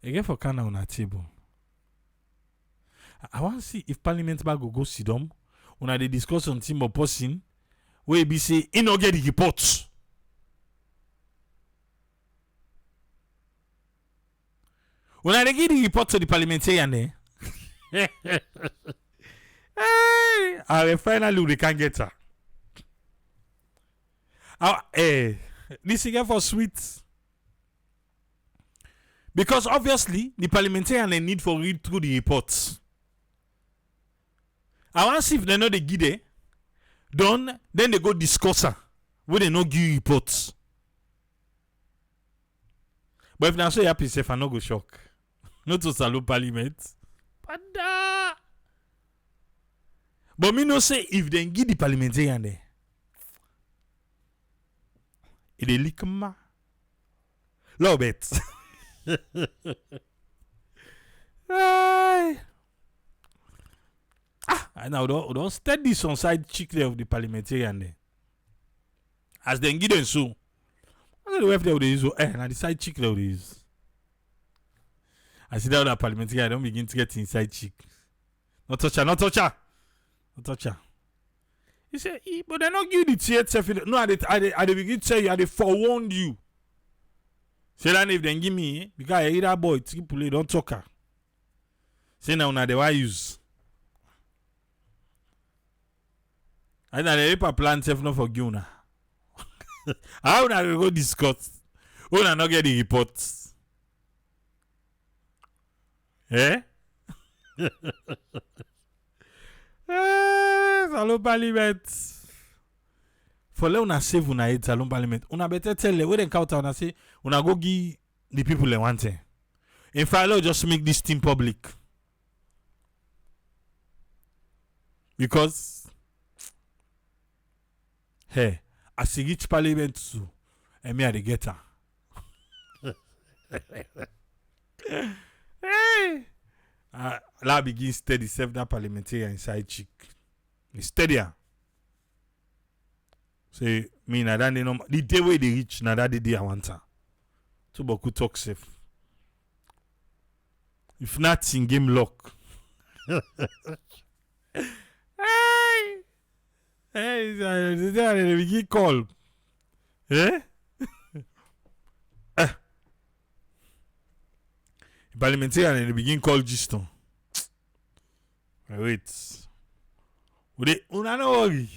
Again for Kana on a table. I want to see if Parliament go sit down. When they discuss on team of person, where be say, he no get the reports. When they give the report to the parliamentarian, hey, finally they can't get her. This again for sweet. Because obviously, the parliamentarian they need for read through the reports. I want to see if they know they give it. Done, then they go discuss her. Where they no give reports. But if they so happy, if I no go shock. Not to salute parliament. But me no say if they give the parliamentarian there. It est lick ma. Lobet. I now don't study this on side chick there of the parliamentarian there. As they give them so. I don't know if they would use now the side chick there is. I see that parliamentarian, I don't begin to get inside chick. Not touch her, not touch her. Not touch her. He said, but they not give the theater. No, I begin to tell you, they forewarned you. Say that if they give me, because I hear that boy, don't talk her. Say now, they why use. I know the paper plan self not for you now. How na go discuss? Who na not get the reports? Eh? Salon parliament. For le una save una head salon parliament. Una better tell le where they counter una say una go give the people they want. In fact, let's just make this thing public. Because hey, as you reach parliament too, and me are the getter. Hey, la begin steady self that parliamentarian inside chick. Steadier. Say me na that the day where they reach na that the day I want her. Too boku talk safe. If not in game lock. Hey, they begin call. Eh? Parliamentarian they begin call Giston. Wait. Una no worry.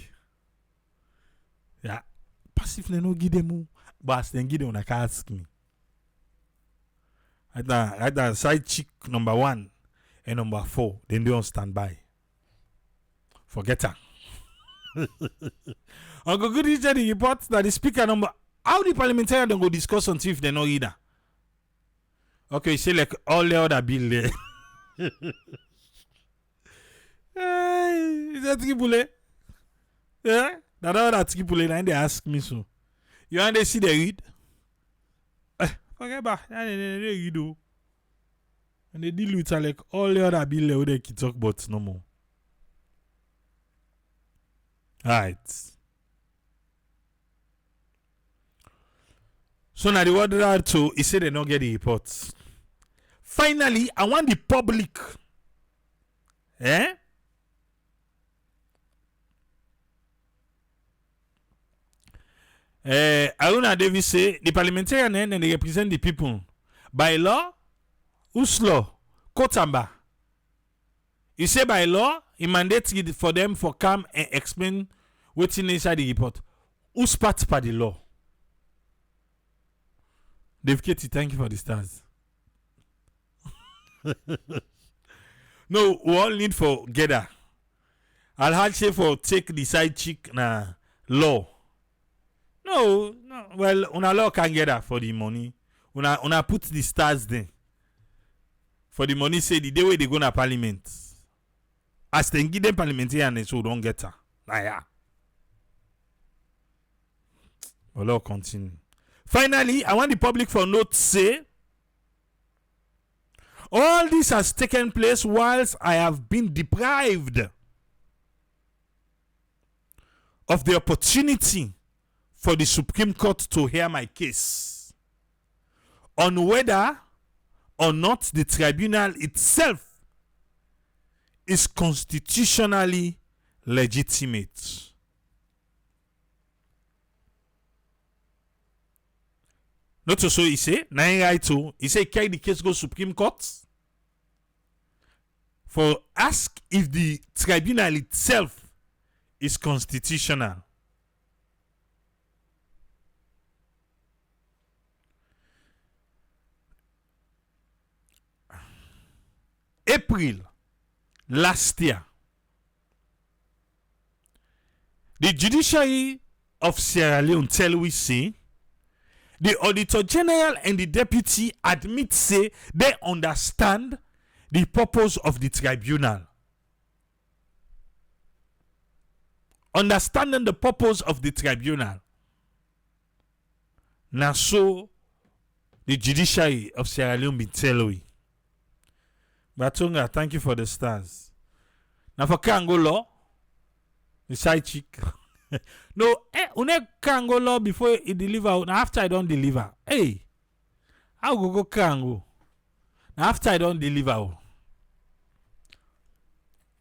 Yeah. Passive they no give them, but as they give them, una can ask me. At that side chick number 1 and number 4, then they on standby. Forget her. Uncle Good is the report that the speaker number. How the parliamentarian don't go discuss until if they know either. Okay, say like all the other bill there. Is that Tribunal? Yeah? That other Tribunal, and they ask me so. You want to see the read? Forget about that. They read. And they deal with like all the other bill where they can talk about no more. Alright. So now the word that to he said they don't get the reports. Finally, I want the public. Aruna Davis say the parliamentarian and they represent the people. By law, whose law? Kotamba. He say by law, he mandates for them for come and explain what's inside the report. Who's part by the law? Dave Katie, thank you for the stars. No, we all need for gather. I'll have say for take the side chick na law. No. Well, una law can gather for the money. Una put the stars there. For the money, say the day where they go to parliament. As they give them parliamentarian, so don't get her. Yeah. Well, I'll continue. Finally, I want the public for note say all this has taken place whilst I have been deprived of the opportunity for the Supreme Court to hear my case on whether or not the tribunal itself is constitutionally legitimate. Not so he say, he say carry the case go Supreme Court for ask if the tribunal itself is constitutional. April last year, the Judiciary of Sierra Leone tell we say the Auditor General and the Deputy admit say they understand the purpose of the tribunal. Understanding the purpose of the tribunal. Now so the Judiciary of Sierra Leone be tell we. Batunga, thank you for the stars. Now for Kango law, the side chick. No, une Kango law before it deliver. Now after I don't deliver. Hey, I go Kango. Now after I don't deliver.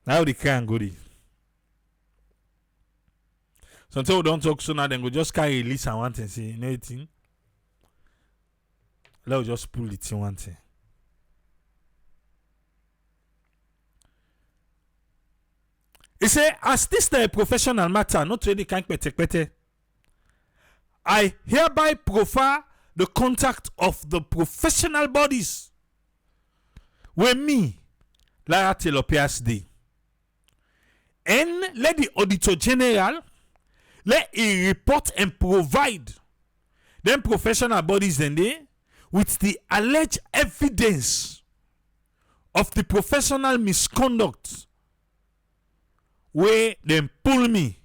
Now the Kango di. Sometimes we don't talk so now, then go just carry a list and one thing say, you know anything? Let's just pull it in one thing. He say, as this is a professional matter, not really can't pete. I hereby proffer the contact of the professional bodies with me, Lara Taylor-Pearce Day. And let the Auditor General let he report and provide them professional bodies then they with the alleged evidence of the professional misconduct where them pull me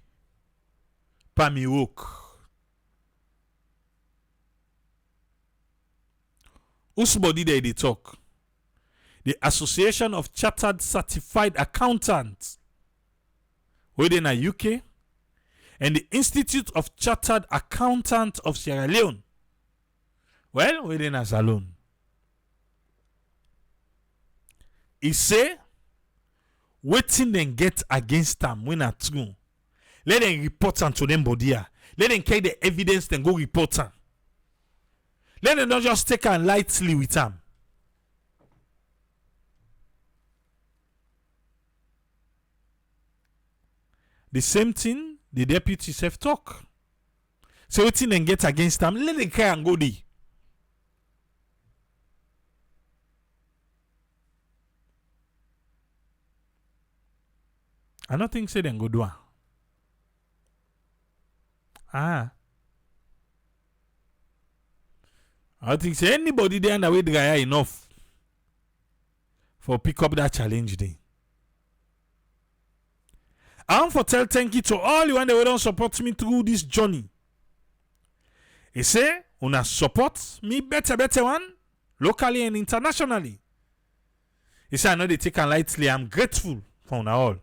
pa me work. Whose body they talk? The Association of Chartered Certified Accountants within a UK and the Institute of Chartered Accountants of Sierra Leone. Well, within a salon. He say waiting them get against them when are true. Let them report them to them body. Let them carry the evidence and go report them. Let them not just take and lightly with them. The same thing the deputy self talk. So waiting them get against them. Let them carry and go there. I don't think say them go do. I don't think say anybody there and away dry enough for pick up that challenge day. I want to tell thank you to all you and they don't support me through this journey. He say, una support me better one, locally and internationally. He say, I know they take it lightly. I'm grateful for una all.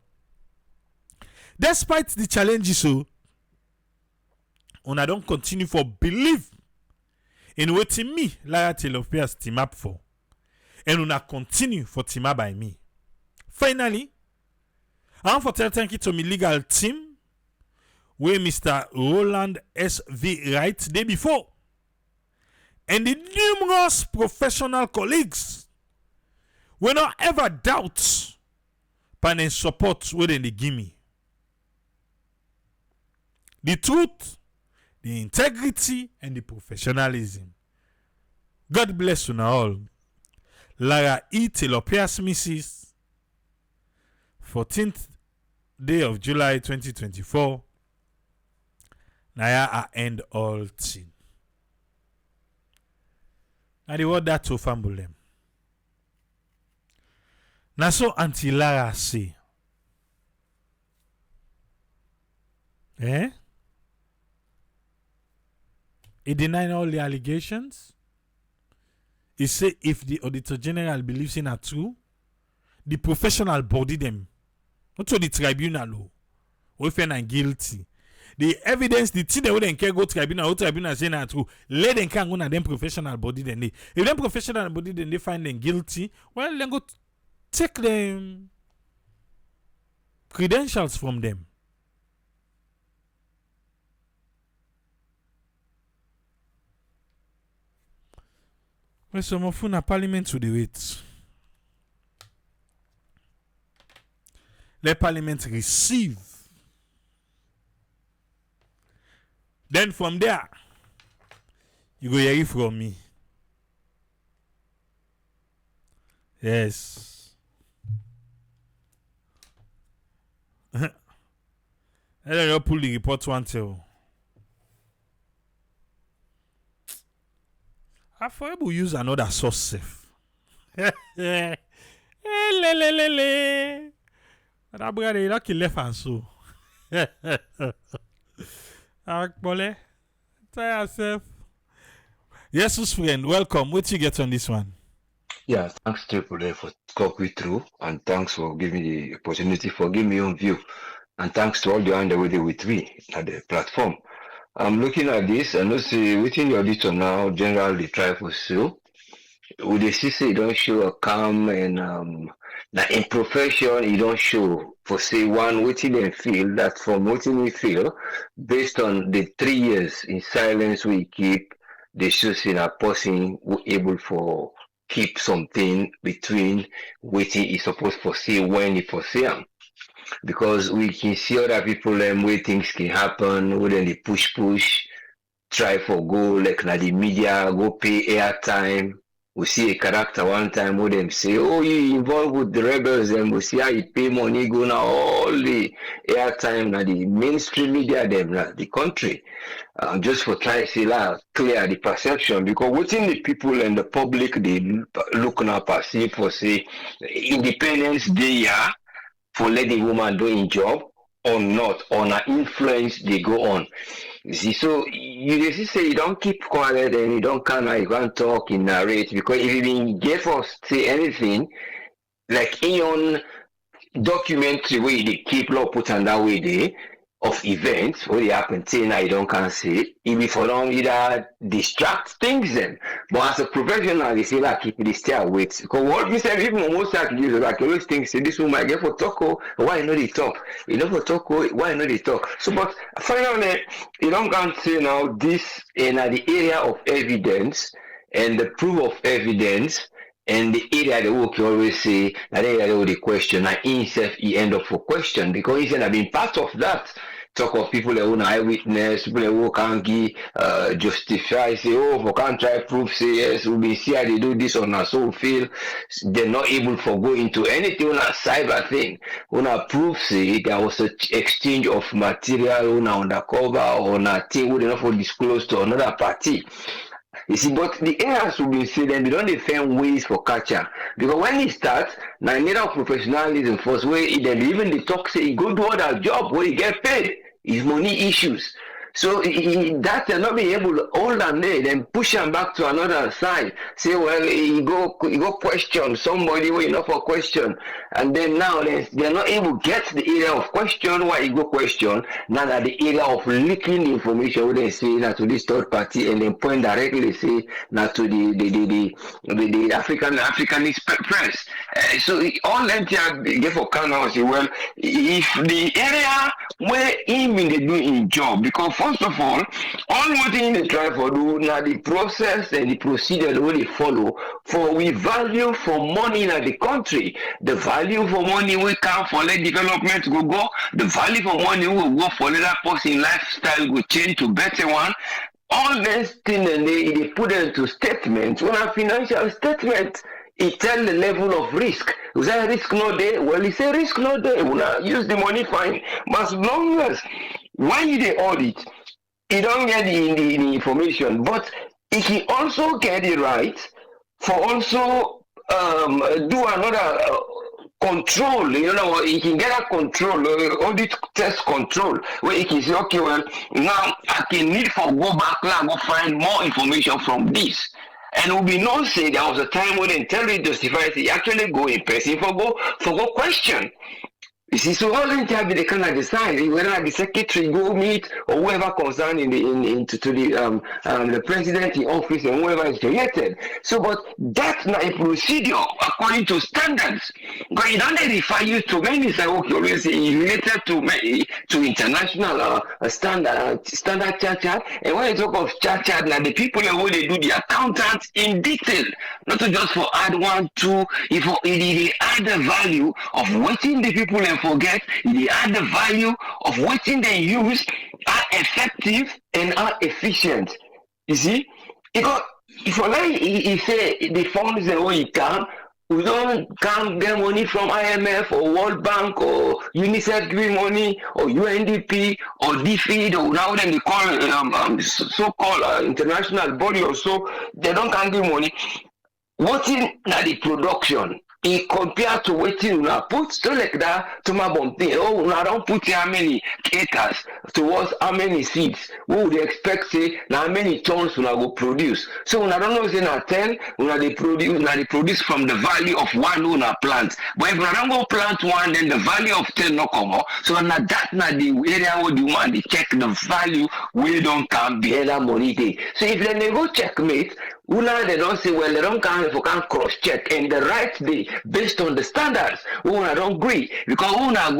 Despite the challenges, so una don't continue for believe in waiting me, Lara Taylor-Pearce team up for. And una continue for team up by me. Finally, I want to tell thank you to my legal team, where Mr. Roland S.V. Wright day before, and the numerous professional colleagues will not ever doubt and support within the gimme. The truth, the integrity, and the professionalism. God bless you all. Lara E. Taylor-Pearce, Mrs. 14th day of July 2024. Naya I end all thing. Now the word that to fumble them. Now so Auntie Lara say. He denied all the allegations. He said if the Auditor General believes in are true, the professional body them, not to the tribunal, or if they're guilty. The evidence, the thing they wouldn't care go tribunal, or tribunal saying are true, let them can go na them professional body then they. If them professional body then they find them guilty, well then go take them credentials from them. When some of you parliament to the wait. Let parliament receive. Then from there, you go hear it from me. Yes. I don't know, pull the report one tell. I will use another source safe. That brother, you lucky left and so. Akbole, try yourself. Yes, friend, welcome. What you get on this one? Yeah, thanks Triple A for talking me through, and thanks for giving me the opportunity for giving me your own view, and thanks to all the underway with me at the platform. I'm looking at this and let's see within the auditor now, generally try for sale. With the CC, you don't show a calm and now in profession, you don't show for say one waiting and feel that from waiting we feel based on the 3 years in silence we keep the shows in a person who able for keep something between waiting is supposed for say when he for say because we can see other people where things can happen, where they push, try for go like na the media, go pay airtime. We see a character one time where them say, oh, you involved with the rebels, and we see how you pay money, go now all the airtime, na the mainstream media, them, na the country. Just for try to say like, clear the perception, because within the people and the public, they look now perceive for say Independence Day, yeah, for let the woman doing job or not, on an influence they go on. You see, so you just say you don't keep quiet and you don't come out, you can't talk, you narrate, because if you didn't give us say anything, like in your documentary where they keep law put on that way there of events where they happen say now you don't can say if you for long either distract things then. But as a professional they say like keep it stay awake. Because what we say people most like use like always think say this woman get for talk why not they talk? You know for talk why not they talk? So but finally you don't can say now this in the area of evidence and the proof of evidence and the area the work you always say that area the question and himself he end up for question because he's been part of that. Talk of people that own eyewitness, people who can't give justify, say, oh, for can't try proof, say yes, we be see how they do this on a so feel they're not able to go into anything on a cyber thing. On a proof, say there was an exchange of material on a undercover or on a thing we not for disclose to another party. You see, but the areas will be seen and they don't defend ways for catcher. Because when he starts, now need of professionalism first way then even the talk say he go do other job where he get paid. It's money issues. So that not be able to hold on there, then push him back to another side. Say, well, he go question somebody where enough for question, and then now they're not able to get the area of question why he go question. Now that the area of leaking the information, where they say now to this third party, and then point directly say now to the Africanist press. So all them get for Canada say, well, if the area where him in they do in job because. First of all one thing they try for do now the process and the procedure that they follow for we value for money in the country. The value for money we can for let development go. The value for money will go for let that person lifestyle will change to better one. All these things and they put them into statements. When a financial statement it tell the level of risk. Is that risk not there? Well, it's a risk not there. We not use the money fine. But as long as when you dey audit, you don't get the information, but it can also get it right for also do another control. You know, you can get a control, audit test control, where you can say, okay, well, now I can need for go back and go find more information from this. And we be not say there was a time when intelligence justify it actually go in person for go question. You see, so all them can be the kind of decide whether the secretary go meet or whoever concerned to the president in office and whoever is created. So, but that's not a procedure according to standards. Because it don't refer you to many say okay, always related to international standard charter. And when you talk of charter, now the people who they do the accountants in detail, not just for add one, two, if they add the value of waiting the people and forget, they add the value of waiting they use are effective and are efficient. You see? Because if you say the funds the way you can, we don't can't get money from IMF or World Bank or UNICEF giving money or UNDP or DFID or now then they call so-called international body or so, they don't can give money. What in the production? He compared to waiting una put so like that to my bomb thing. Oh, una don't put how many acres towards how many seeds. We would expect say now how many tons una go produce. So una don't know say na 10, una they produce from the value of one una plant. But if una don't go plant one, then the value of 10 no come out. So na that na the area where the one they check the value we don't can be that money day. So if they go checkmate, una they don't say well they don't can cross check and the right day based on the standards. Una don't agree because una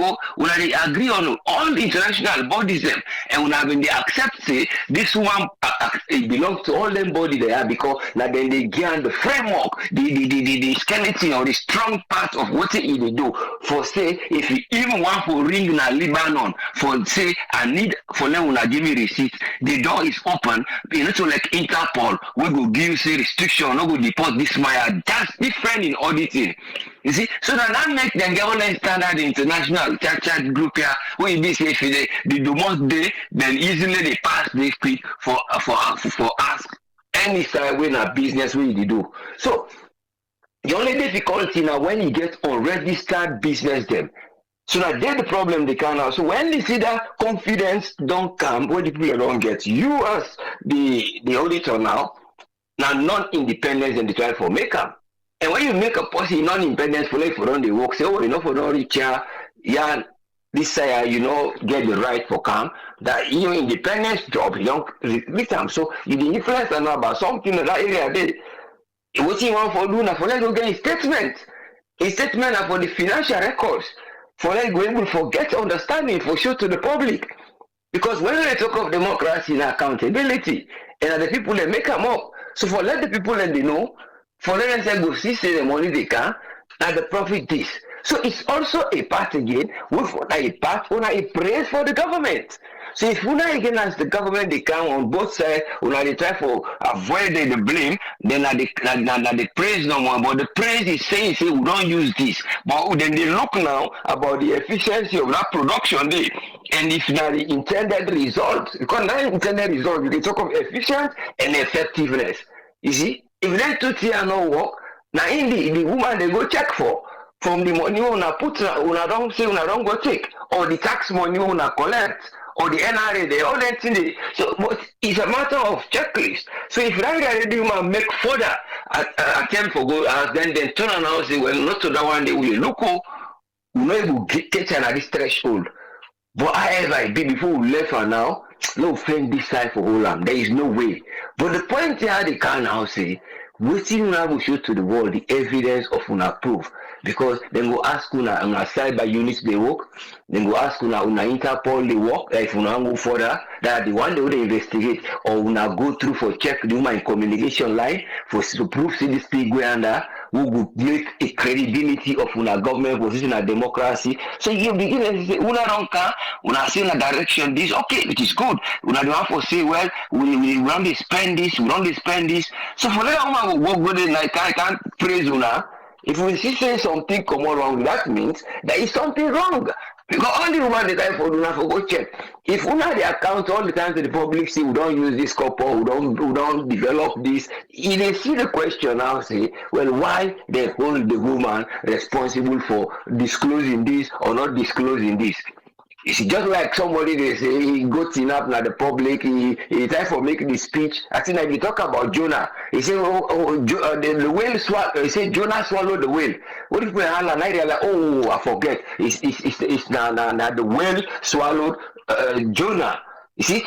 they agree on all the international bodies them and una when they accept say this one it belongs to all them body they are because now then they get the framework, the skeleton or the strong part of what they do. For say if you even want for ring na Lebanon for say I need for them una give me receipt, the door is open. You know, so like Interpol we go give say restriction, no go deport this Maya. That's different in auditing. You see, so that make them get on standard international chat group here. When you say if they do most day, then easily they pass this quick for ask any side when a business we do. So the only difficulty now when you get unregistered business them. So now that's the problem they can now. So when they see that confidence don't come, when the people don't get you as the auditor now non-independence and they try for make up. And when you make a policy non-independence for like for on the work, say, oh, you know, for don't reach yeah, this you know, get the right for come that your independence job, you don't reach them. So you the influence and about something in that area they what you want for do now for like to get a statement for the financial records for like we able to get understanding for show to the public. Because when we talk of democracy and accountability and the people that make them up. So for let the people that they know, for let them go see say the money they can and the profit this. So it's also a part again with a part on a praise for the government. So if we not against the government they can on both sides, when they try for avoid the blame, then they praise no more. But the praise is saying say we don't use this. But then they look now about the efficiency of that production day. And if not the intended result, because now intended result, you can talk of efficient and effectiveness. You see, if they two things no work, now in the woman they go check for from the money una put una don't say una don't go take or the tax money una collect or the NRA they all that thing. So but it's a matter of checklist. So if that already woman make further attempt for go then turn around and say well not to that one they will look we know we get another threshold. But however it be before we left her now, no friend this side for Holland. There is no way. But the point here they can now say, waiting una will show to the world the evidence of una proof. Because then go ask una cyber units they work, then go ask una Interpol they work, if una go further, that the one they will investigate or una go through for check the human communication line for to prove see this thing go under who would make a credibility of una government position and democracy. So you begin to say una don't can, una see in a direction this okay, it is good. Una don't have to say well we only spend this, we only spend this. So for that one will work good like I can't praise una. If we see say something come wrong, that means there is something wrong. Because all the woman the time for una for go check. If una the account all the time to the public say we don't use this couple, we don't develop this, if they see the question now say, well why they hold the woman responsible for disclosing this or not disclosing this? It's just like somebody they say he got enough now the public. He try for making the speech. I think if you talk about Jonah, he say the whale swallow. He say Jonah swallowed the whale. What if we are like oh I forget. It's now the whale swallowed Jonah. You see,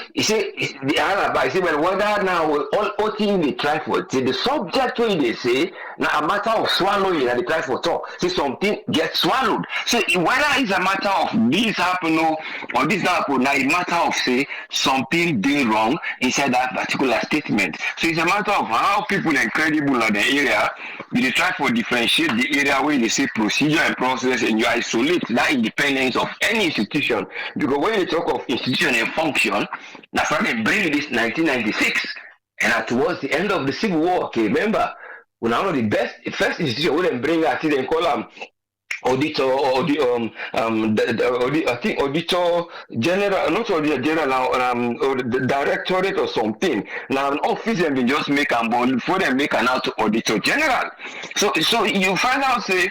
the alibi. See, well, whether now all things they try for, see, the subject way they say, now a matter of swallowing, and they try for talk. See, something gets swallowed. So whether it's a matter of this happen or this happen, now a matter of say something being wrong inside that particular statement. So it's a matter of how people are credible on the area. They try for differentiate the area where they say procedure and process, and you isolate that independence of any institution. Because when you talk of institution and function, that's why they bring this 1996, and towards the end of the Civil War. Okay, remember, when one of the first institution we bring out, they call them auditor or I think auditor general, not auditor general now, or the directorate or something. Now an office and they just make a ball before they make an out to auditor general. So you find out say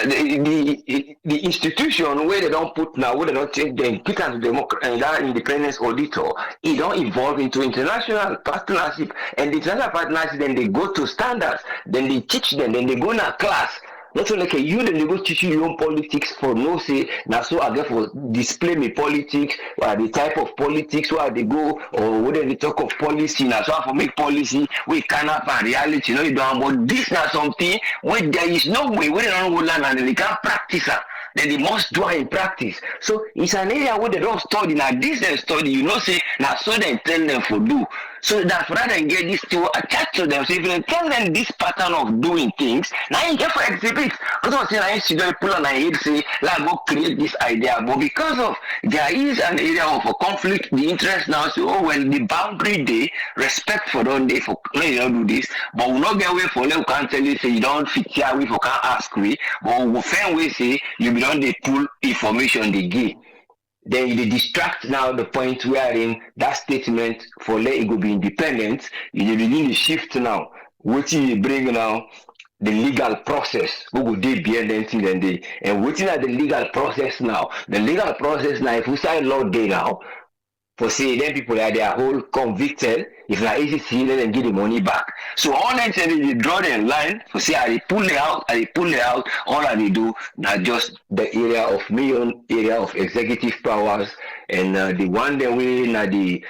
the institution where they don't put now, where they don't change the important and that independence auditor, it don't evolve into international partnership, and the international partnership then they go to standards, then they teach them, then they go in a class. Not only can you then go teach you your own politics for no say now so I get for display me politics or the type of politics where they go or whether they talk of policy now so for make policy we cannot find reality you know you don't but this now something where there is no way where they don't go learn and they can't practice then they must do it in practice. So it's an area where they don't study. Now this they study, you know, say now so they tell them for do. So that rather than get this to attach to them. So if you tell them this pattern of doing things, now you get for exhibit. Because I say I see them pull on my head say, like go create this idea. But because of there is an area of a conflict, the interest now say, oh well the boundary day, respect for don't day for no you don't do this, but we'll not get away for them, we can't tell you say you don't fit here we for can't ask we, but we'll find way say you be don't they pull information they give. Then they distract now the point wherein that statement for let it go be independent, you begin to shift now. What you bring now the legal process, who would they be anything and they and waiting at the legal process now. The legal process now, if we say law day now, for say then people are their whole convicted. If not easy to let them get the money back. So all that said is they draw the line for say I pull it out, all I do not just the area of million area of executive powers and the one that we na the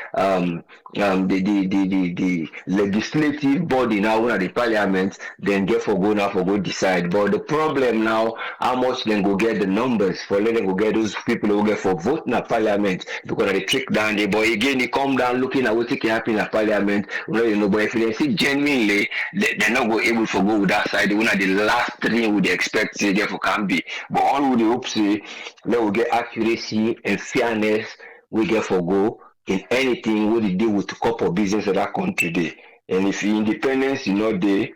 legislative body now when the parliament then get for go now for go decide. But the problem now how much then go get the numbers for let them go get those people who get for vote in the parliament because they trick down the but again they come down looking at what can happen in the parliament. You know, but if they see genuinely they're not go able to go with that side, they will not the last three would expect say therefore can be. But all would hope say they will get accuracy and fairness we get for go in anything we deal with couple business of that country day. And if independence is not there,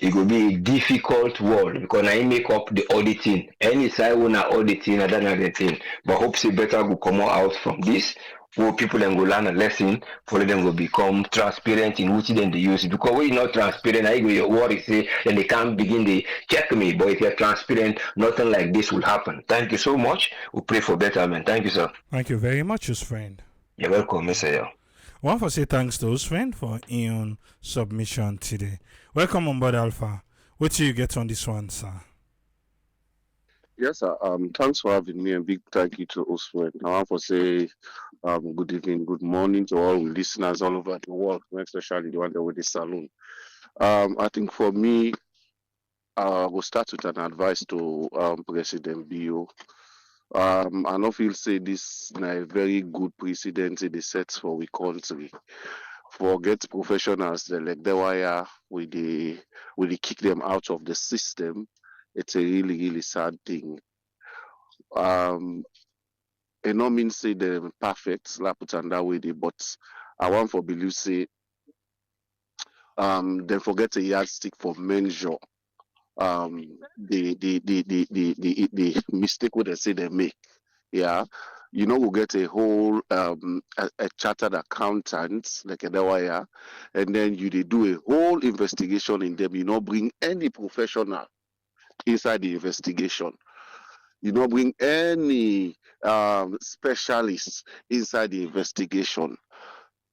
it will be a difficult world because I make up the auditing. Any side when I auditing, I don't know the thing. But hope say better will come out from this. Where people then go learn a lesson, for them will become transparent in which then they use it. Because when you're not transparent, I go your worry say, then they can't begin to check me. But if you're transparent, nothing like this will happen. Thank you so much. We pray for betterment. Thank you, sir. Thank you very much, his friend. You're welcome, Mr. Want to say thanks to his friend for his submission today. Welcome on board, Alpha. What do you get on this one, sir? Yes, sir. Thanks for having me, and big thank you to Usman. I want to say good evening, good morning to all listeners all over the world, especially the one that with the saloon. I think for me, we'll start with an advice to President Bio. I know feel say this na a very good precedent in the sets for we country. Forget professionals they like the wire with the kick them out of the system. It's a really, really sad thing. It not mean say they're perfect, slap it on that way, but I want for believe say then forget a yardstick for measure the mistake what they say they make. Yeah. You know, we'll get a whole a chartered accountant like a wire, and then you they do a whole investigation in them, you know, bring any professional inside the investigation. You not bring any specialists inside the investigation.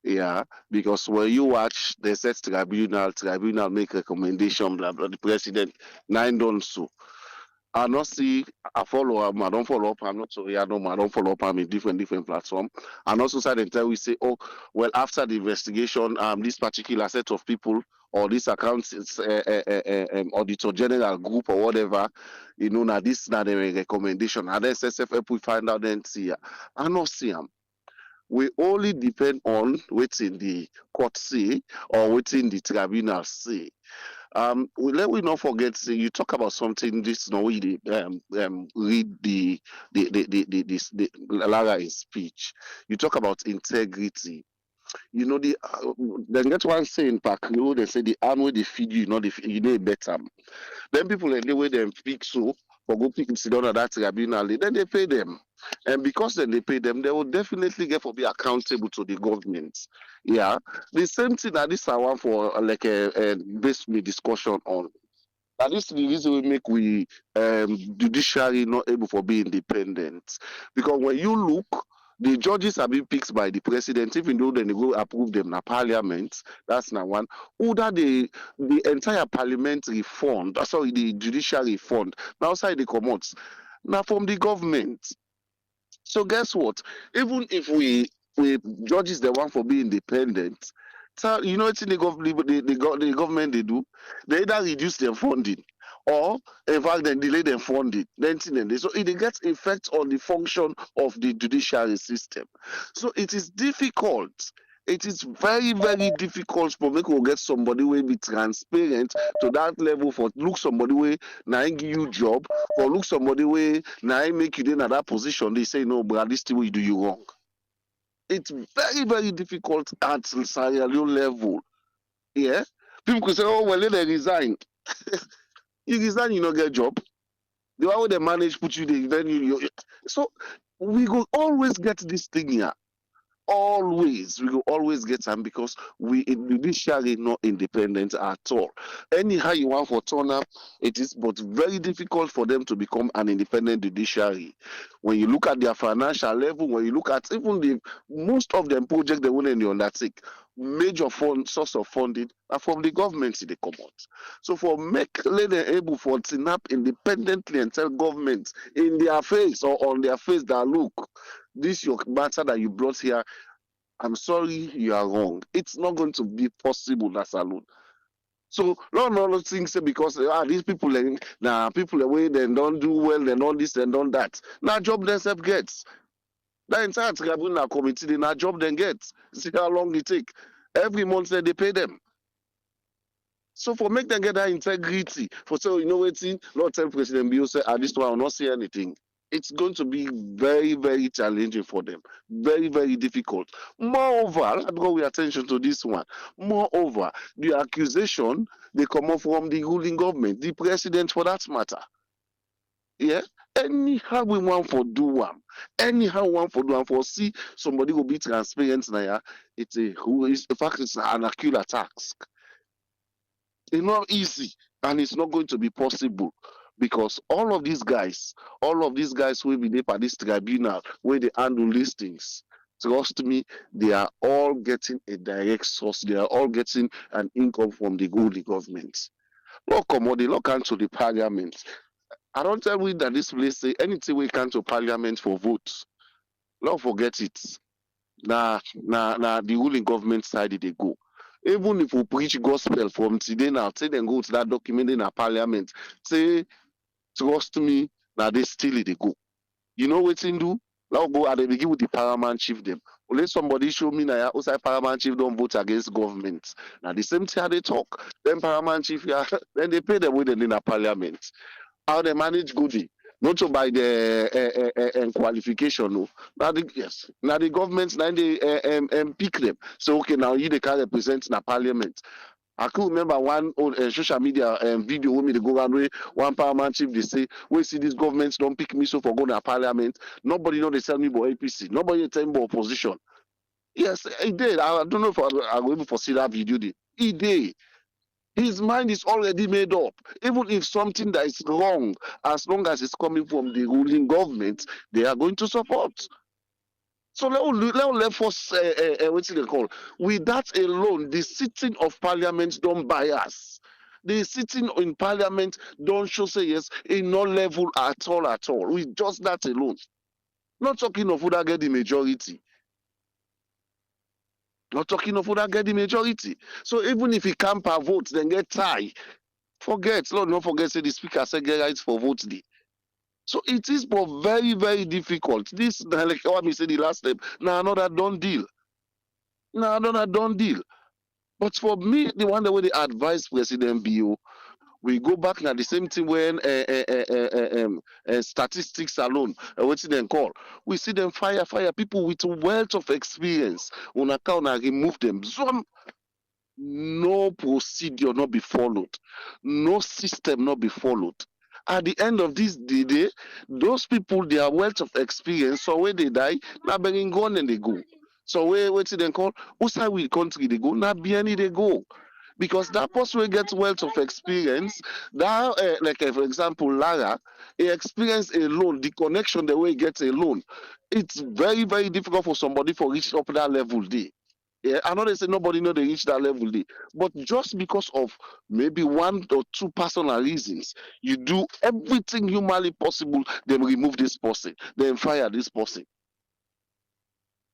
Yeah, because when you watch the set tribunal make recommendation, blah blah, the president nine done so. I not see I follow up, I don't follow up, I'm not sorry, I don't follow up, I'm in different platform. And also side and tell we say, oh, well, after the investigation, this particular set of people or this accounts auditor general group or whatever, now this not a recommendation. And then SSFF we find out then see. I not see them. We only depend on waiting the court say or waiting the tribunal say. Let we not forget. You talk about something. This no we read the Lara in speech. You talk about integrity. You know then get one saying back. They say the arm where they feed you, not the you know better. Then people anyway them pick so for go pick sit down at that tribunal, then they pay them. And because then they pay them, they will definitely get for be accountable to the government. Yeah. The same thing that this I want for like a base me discussion on. And this is the reason we make we judiciary not able for be independent. Because when you look, the judges are being picked by the president, even though then they go approve them in parliament. That's now one. Either the entire parliamentary fund, sorry, the judiciary fund, now outside the commons, now from the government. So guess what? Even if we judges the one for being independent, so you know it's in the government they do, they either reduce their funding or in fact then delay their funding. So it gets effect on the function of the judiciary system. So it is difficult. It is very difficult for me to get somebody will be transparent to that level for look somebody way now give you job for look somebody way now make you in that position. They say no, but this thing will do you wrong. It's very difficult at Sierra Leone level. Yeah, people could say, oh well, let them resign. You resign, you not get job. The way they manage put you there, then you. So we will always get this thing here. Always we will always get them because we in judiciary not independent at all. Anyhow you want for turn up, it is but very difficult for them to become an independent judiciary. When you look at their financial level, when you look at even the most of them project they want to undertake, major fund source of funding are from the government they come out. So for make let them able for snap independently and tell government in their face or on their face that look, this your matter that you brought here, I'm sorry, you are wrong. It's not going to be possible, that's alone. So not all those things say because these people now people away they don't do well, they don't this, they don't that. Now job themselves gets. That entire tribunal committee, they now job them gets. See how long it take. Every month they pay them. So for make them get that integrity, for so you know waiting, not tell President Bill say this one will not see anything. It's going to be very challenging for them. Very difficult. Moreover, let's go with attention to this one. Moreover, the accusation they come up from the ruling government, the president for that matter. Yeah. Anyhow we want for do one. Anyhow we want for do one for see somebody will be transparent now. Yeah? It's a who is in fact it's an Herculean task. It's not easy and it's not going to be possible because all of these guys will be there at this tribunal where they handle these things. Trust me, they are all getting a direct source. They are all getting an income from the governing government. Look, come on, they look into the parliament. I don't tell you that this place say anything we can to parliament for votes. Don't forget it. Now the ruling government side they go. Even if we preach gospel from today now, say then go to that document in a parliament, say trust me, now they still they go. You know what they do? Now go at the begin with the paramount chief them. Let somebody show me now outside paramount chief don't vote against government. Now the same thing how they talk. Then paramount chief, yeah, then they pay them with in a parliament. How they manage goodie. Not so by the qualification. No. Now the yes. Now the government now they pick them. So okay, now you they can represent in a parliament. I could remember one old social media video with me to go around where one paramount chief they say, we see these governments don't pick me so for going to parliament. Nobody know they tell me about APC. Nobody tell me about opposition. Yes, he did. I don't know if I will able to see that video. He did. His mind is already made up. Even if something that is wrong, as long as it's coming from the ruling government, they are going to support. So let us what's it called? With that alone, the sitting of parliament don't bias. The sitting in parliament don't show say yes in no level at all at all. With just that alone. Not talking of who that get the majority. Not talking of who that get the majority. So even if he can't per vote, then get tie. Forget, Lord, don't forget, say the speaker said get rights for vote day. So it is but very, very difficult. This, like what me said the last step, now another done deal. Now another done deal. But for me, the one that way they advise President Bio, we go back now the same thing when statistics alone, what's it then call? We see them fire people with wealth of experience. On account, remove them. Zoom, no procedure not be followed, no system not be followed. At the end of this day, those people their wealth of experience, so where they die, now bringing gone and they go. So where what's it then called? Outside we country they go, now any they go. Because that person will get wealth of experience. That like for example, Lara, he experienced a loan, the connection the way he gets a loan. It's very, very difficult for somebody for reach up that level there. Yeah, I know they say nobody know they reach that level there. But just because of maybe one or two personal reasons, you do everything humanly possible, then remove this person, then fire this person.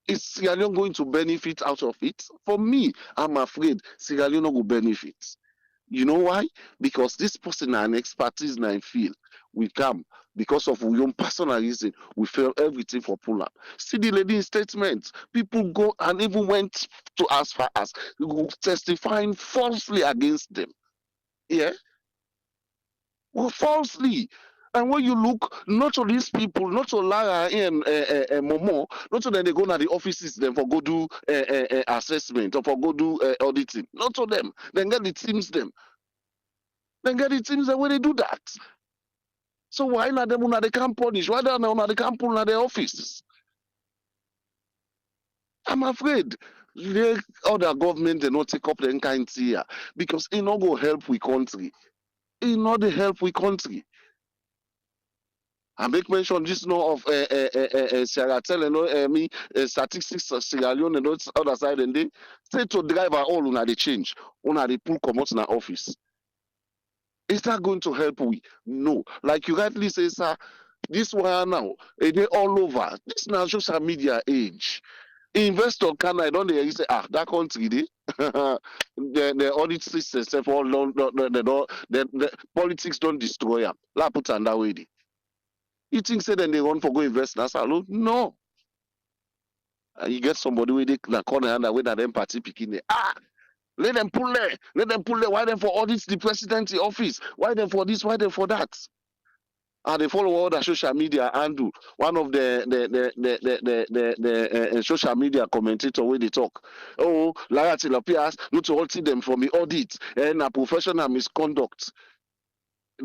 Is Sierra Leone going to benefit out of it? For me, I'm afraid Sierra Leone will benefit. You know why? Because this person and expertise in field we come because of our own personal reason. We fail everything for pull up. See the lady in statements. People go and even went to as far as testifying falsely against them. Yeah, well, falsely. And when you look, not to these people, not to Lara and Momo, not to them they go to the offices then for go do assessment or for go do auditing. Not to them. Then get the teams them. Then get the teams them when they do that. So why not them una they can't punish? Why don't they can't pull na their office? I'm afraid the other government they not take up the kind here because it not go help we country. It not the help we country. I make mention just now of Sierra Tell and me statistics of Sierra Leone and those other side and they say to drive are all una they change. Una they pull come out in our office. Is that going to help we? No. Like you rightly say, sir, this one now, they all over. This now social media age. Investor can I don't they say that country they the audit system say for long the politics don't destroy them. La put on that way. You think say then they run for go invest in salon? No. And you get somebody with the corner and way that them party picking there. Let them pull there. Let them pull there. Why them for audit the presidency office? Why them for this? Why them for that? And they follow all the social media and do one of the social media commentator where they talk. Oh, Lara Taylor-Pearce, not to hold them from the audit and a professional misconduct.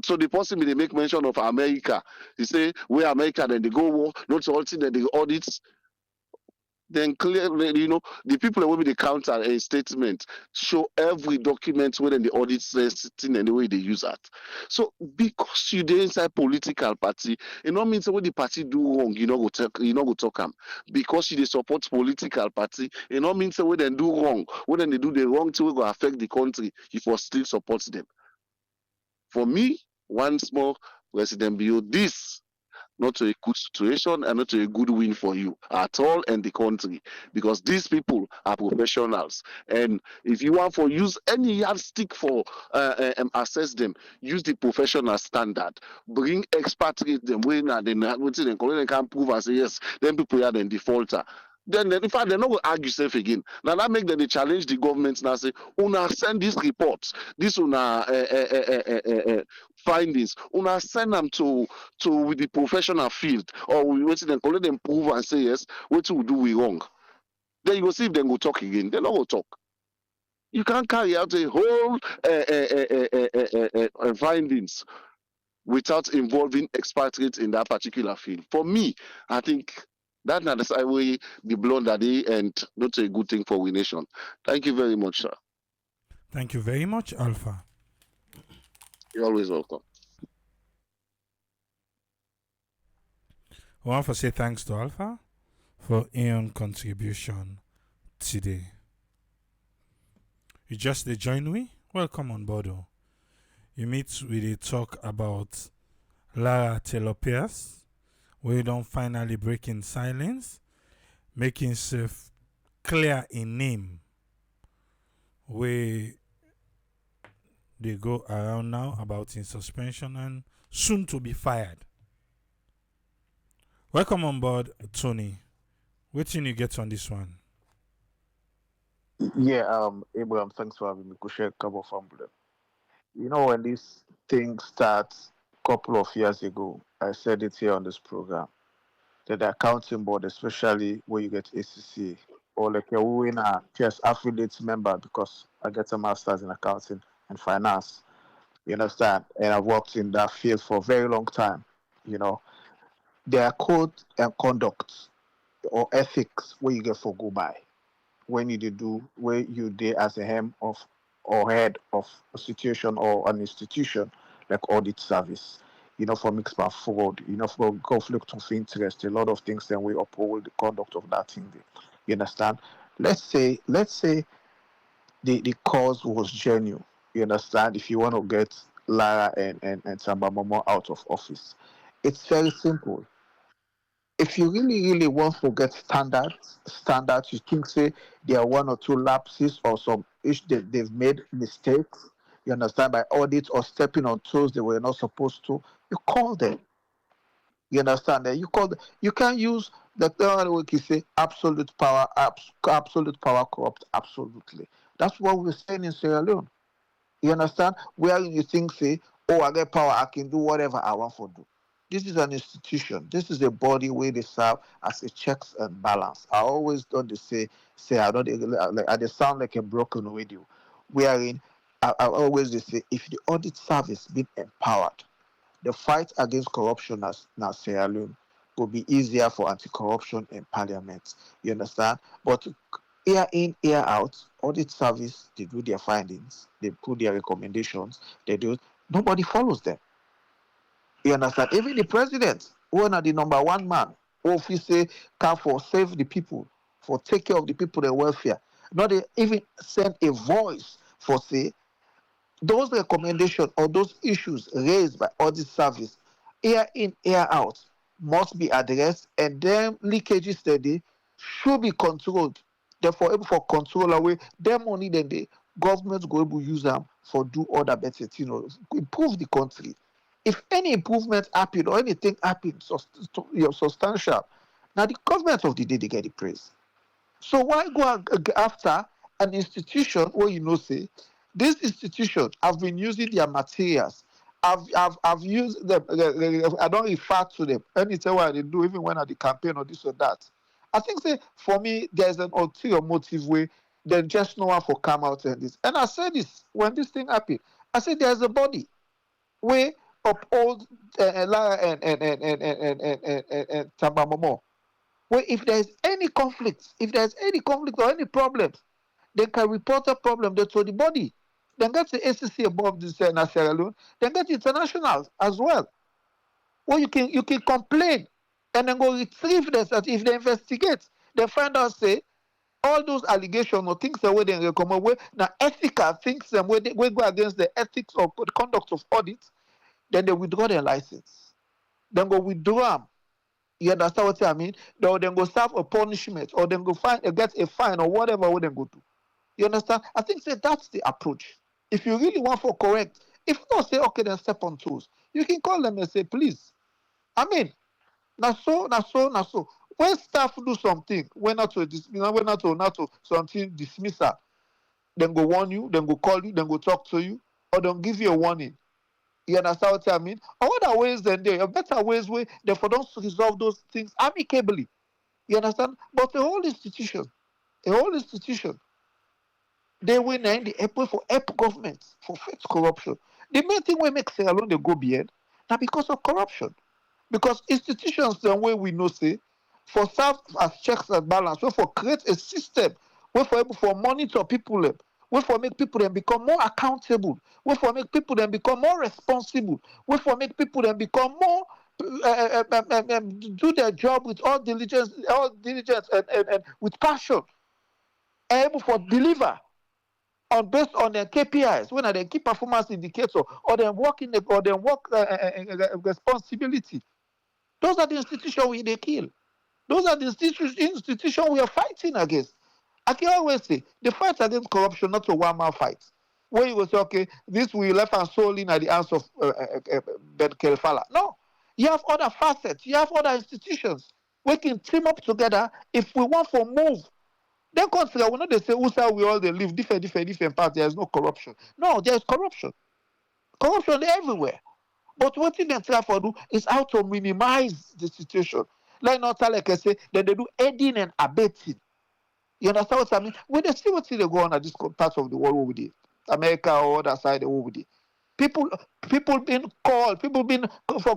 So the person they make mention of America. He say where America then they go war, not to hold them the audits. Then clearly, the people that will be the counter a statement show every document within the audit thing and the way they use that. So because you dey inside political party, it not mean say when the party do wrong, go talk them. Because you dey support political party, it not mean say when they do wrong, when they do the wrong thing will go affect the country, you for still support them. For me, once more, President Bio, this not a good situation and not a good win for you at all and the country because these people are professionals and if you want for use any yardstick for assess them, use the professional standard, bring expatriate them when they can prove and say yes, then people are then defaulter. Then in fact they're not going to argue safe again. Now that make them they challenge the government now say, una send these reports, this una findings, una send them to with the professional field or we wait them let them prove and say yes, what we do we wrong. Then you go see if they go talk again. They not go talk. You can't carry out a whole findings without involving expatriates in that particular field. For me, I think that's not the way the blunder day and not a good thing for we nation. Thank you very much, sir. Thank you very much, Alpha. You're always welcome. I want to say thanks to Alpha for Ian contribution today. You just join me? Welcome on board. You meet with a talk about Lara Taylor-Pearce, where you don't finally break in silence, making himself clear in name, where they go around now about in suspension and soon to be fired. Welcome on board, Tony. What thing you get on this one? Yeah, Abraham, thanks for having me. Kushe Kabo Famble. You know, when this thing starts a couple of years ago, I said it here on this program that the accounting board, especially where you get ACCA or like a winner, just affiliate member, because I get a master's in accounting and finance. You understand? And I've worked in that field for a very long time. You know, there are code and conduct or ethics where you get for go by when you do where you did as a hem of or head of a situation or an institution like audit service, for mixed by fraud, for conflict of interest, a lot of things, then we uphold the conduct of that thing there. You understand? Let's say the cause was genuine. You understand? If you want to get Lara and Samba Momo out of office, it's very simple. If you really want to get standards, you think say there are one or two lapses or some ish they've made mistakes, you understand, by audit or stepping on toes they were not supposed to, you call them. You understand that you can't use the third way you say absolute power corrupt absolutely. That's what we're saying in Sierra Leone. You understand? Where you think say, oh, I get power, I can do whatever I want to do. This is an institution. This is a body where they serve as a checks and balance. I always don't say I don't like I just sound like a broken radio. Wherein I always say if the audit service been empowered, the fight against corruption as now Sierra Leone will be easier for anti-corruption in parliament. You understand? But year in, year out, audit service, they do their findings, they put their recommendations, they do. Nobody follows them. You understand? Even the president, who are the number one man, who if you say can for save the people, for take care of the people, their welfare, not even send a voice for say those recommendations or those issues raised by audit service, year in, year out, must be addressed, and then leakages steady should be controlled. Therefore, able for control away, them money then the government go able use them for do other better, improve the country. If any improvement happen or anything happens substantial, now the government of the day they get the praise. So why go after an institution where say this institution have been using their materials. I've used them. I don't refer to them anytime what they do, even when at the campaign or this or that. I think say for me there's an ulterior motive way. Then just no one for come out and this. And I said this when this thing happened. I said there's a body where uphold Lara and Tamba Momo. Where if there's any conflict, or any problems, they can report a problem to the body. Then get the ACC above this Sierra Leone. Then get international as well. Or you can complain and then go retrieve this. That if they investigate, they find out say all those allegations or things that they recommend where now ethical things and where they go against the ethics or the conduct of audits, then they withdraw their license. Then go withdraw them. You understand what I mean? Or then go serve a punishment, or then go get a fine or whatever what they go do. You understand? I think say that's the approach. If you really want for correct, if not say okay, then step on toes. You can call them and say, please. I mean, now so. When staff do something, when not to not to something dismissal, then go warn you, then go call you, then go talk to you, or don't give you a warning. You understand what I mean? Or other ways than there are better ways where therefore don't resolve those things amicably. You understand? But a whole institution, they win the apple for help government for fight corruption. The main thing we make Sierra Leone they go behind now because of corruption. Because institutions the way we know say for serve as checks and balance, we for create a system where for able for monitor people, We for make people then become more accountable. We for make people then become more responsible. We for make people then become more do their job with all diligence, and with passion, able for deliver on based on their KPIs, when are their key performance indicator, or their work responsibility. Those are the institutions we they kill. Those are the institutions we are fighting against. I can always say the fight against corruption not a one-man fight. Where you will say, okay, this we left and solely in the hands of Ben Kelfala. No, you have other facets. You have other institutions. We can team up together if we want to move. Then consider, we know they say, USA, we all they live different parts. There is no corruption. No, there is corruption. Corruption everywhere. But what they try to do is how to minimize the situation. Like not like I say, that they do aiding and abetting. You understand what I mean? When they see what they go on at this part of the world over there, America or other side over there, people being called, people being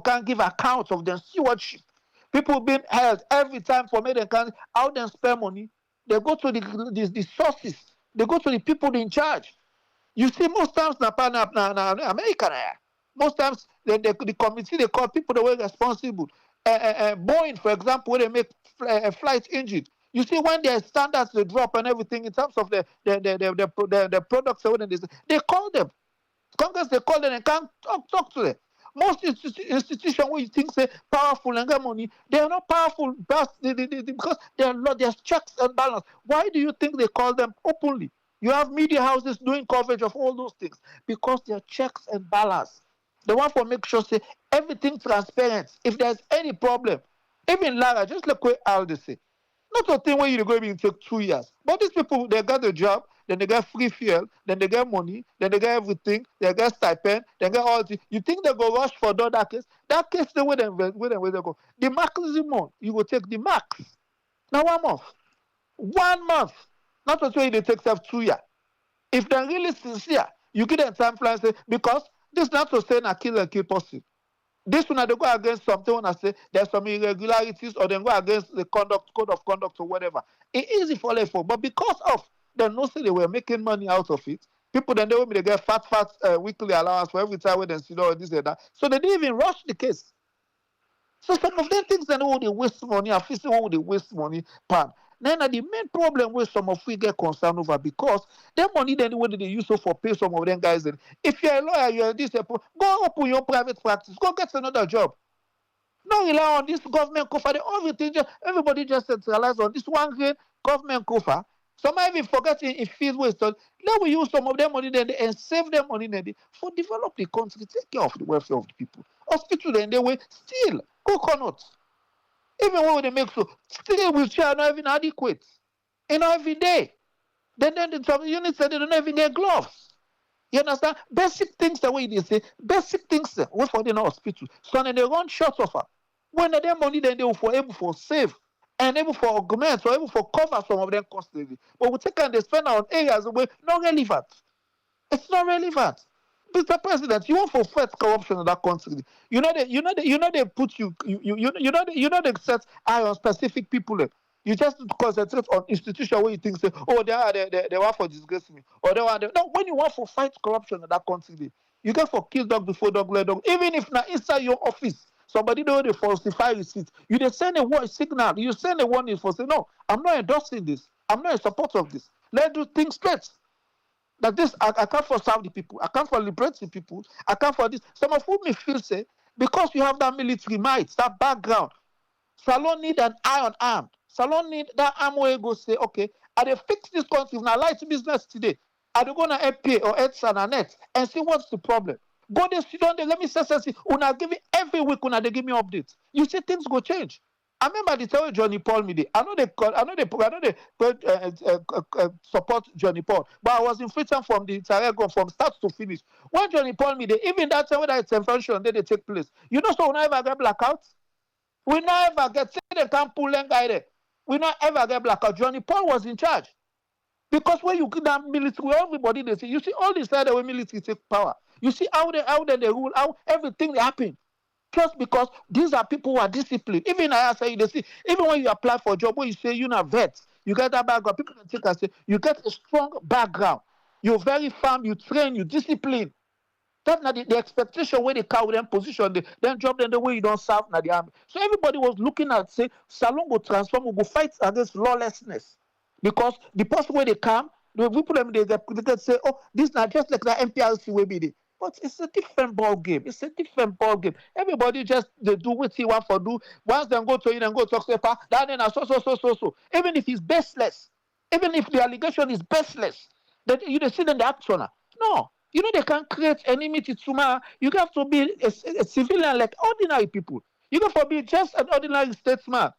can't give account of their stewardship. People being held every time for me they can how they spend money. They go to the sources. They go to the people in charge. You see, most times na America, most times the committee they call people that were responsible. Boeing, for example, where they make flight engine. You see, when their standards they drop and everything in terms of the products, they call them. Congress they call them and can't talk to them. Most institutions where you think say powerful and get money, they are not powerful because there's checks and balance. Why do you think they call them openly? You have media houses doing coverage of all those things because there are checks and balance. They want to make sure say everything transparent. If there's any problem, even Lara, just like what Aldi say, not a thing where you're going to take 2 years. But these people, they got a job, then they get free fuel, then they get money, then they get everything, they get stipend, they get all the. You think they go rush for that case? That case, they where they go. The maximum, you will take the max. Now 1 month. 1 month. Not to say they take 2 years. If they're really sincere, you give them time plan, say, because this is not to say na kill and kill person. This one, they go against something when I say there's some irregularities or they go against the code of conduct or whatever. It's easy for them, but because of they know say they were making money out of it, people then they get fat weekly allowance for every time when they see all this and that. So they didn't even rush the case. So some of them things they know they waste money, and facing all they waste money, pan. Then the main problem with some of we get concerned over because their money then what they use for pay some of them guys. If you're a lawyer, you're this, go open your private practice, go get another job. Don't rely on this government cover. Everybody just centralize on this one great government cover. Some might even forget in field waste. Let we use some of their money then and save their money then for develop the country, take care of the welfare of the people. Hospital then they will still coconut. Even when they make so, still wheelchair are not even adequate. Every day. Then some units say they don't even get gloves. You understand? Basic things the way they say, basic things what for the hospital. So then they run short of her. When they get money, then they will for able for save and able for augment or able for cover some of them costs. But we take and they spend on areas where not relevant. It's not relevant. Mr. President, you want to fight corruption in that country. They put they set eye on specific people. You just concentrate on institution where you think say, oh, they want for disgrace me, or they want. No, when you want to fight corruption in that country, you get for kill dog before dog let dog. Even if now inside your office somebody know they falsify receipts, you they send a word signal. You send a warning for say, no, I'm not endorsing this. I'm not in support of this. Let's do things straight. That this I can't for serve the people, I can't for liberate the people, I can't for this. Some of whom may feel say because you have that military might, that background, Salon need an iron arm. Salon need that arm where you go say, okay, I they fix this country now light business today. Are they gonna FPA or EDSA and net and see what's the problem? Go there, sit down there, let me say, una give me every week, una they give me updates. You see things go change. I remember the time Johnny Paul me. I know they support Johnny Paul, but I was in Freetown from the Tarragon from start to finish. When Johnny Paul me, even that time when that intervention they take place, you know, so we never get blackouts. We never get say they can't pull them guy there. We not ever get blackout. Johnny Paul was in charge because when you get that military, everybody they say, you see all this side where military take power. You see how they rule, how everything they happen. Just because these are people who are disciplined. Even I say they see, even when you apply for a job, when you say you're not vet, you get that background. People can take and say you get a strong background. You very firm, you train, you discipline. That's not the expectation where they carry them position, then drop them the way you don't serve na the army. So everybody was looking at say Salon will transform, will go fight against lawlessness. Because the person where they come, the people them they say, oh, this not just like the MPRC way be there. But it's a different ball game. It's a different ball game. Everybody just they do what he want for do. Once they go to you and go talk to paper, then so. Even if it's baseless, even if the allegation is baseless, that you see them the action. No, you know they can't create enmity tomorrow. You have to be a civilian like ordinary people. You have to be just an ordinary statesman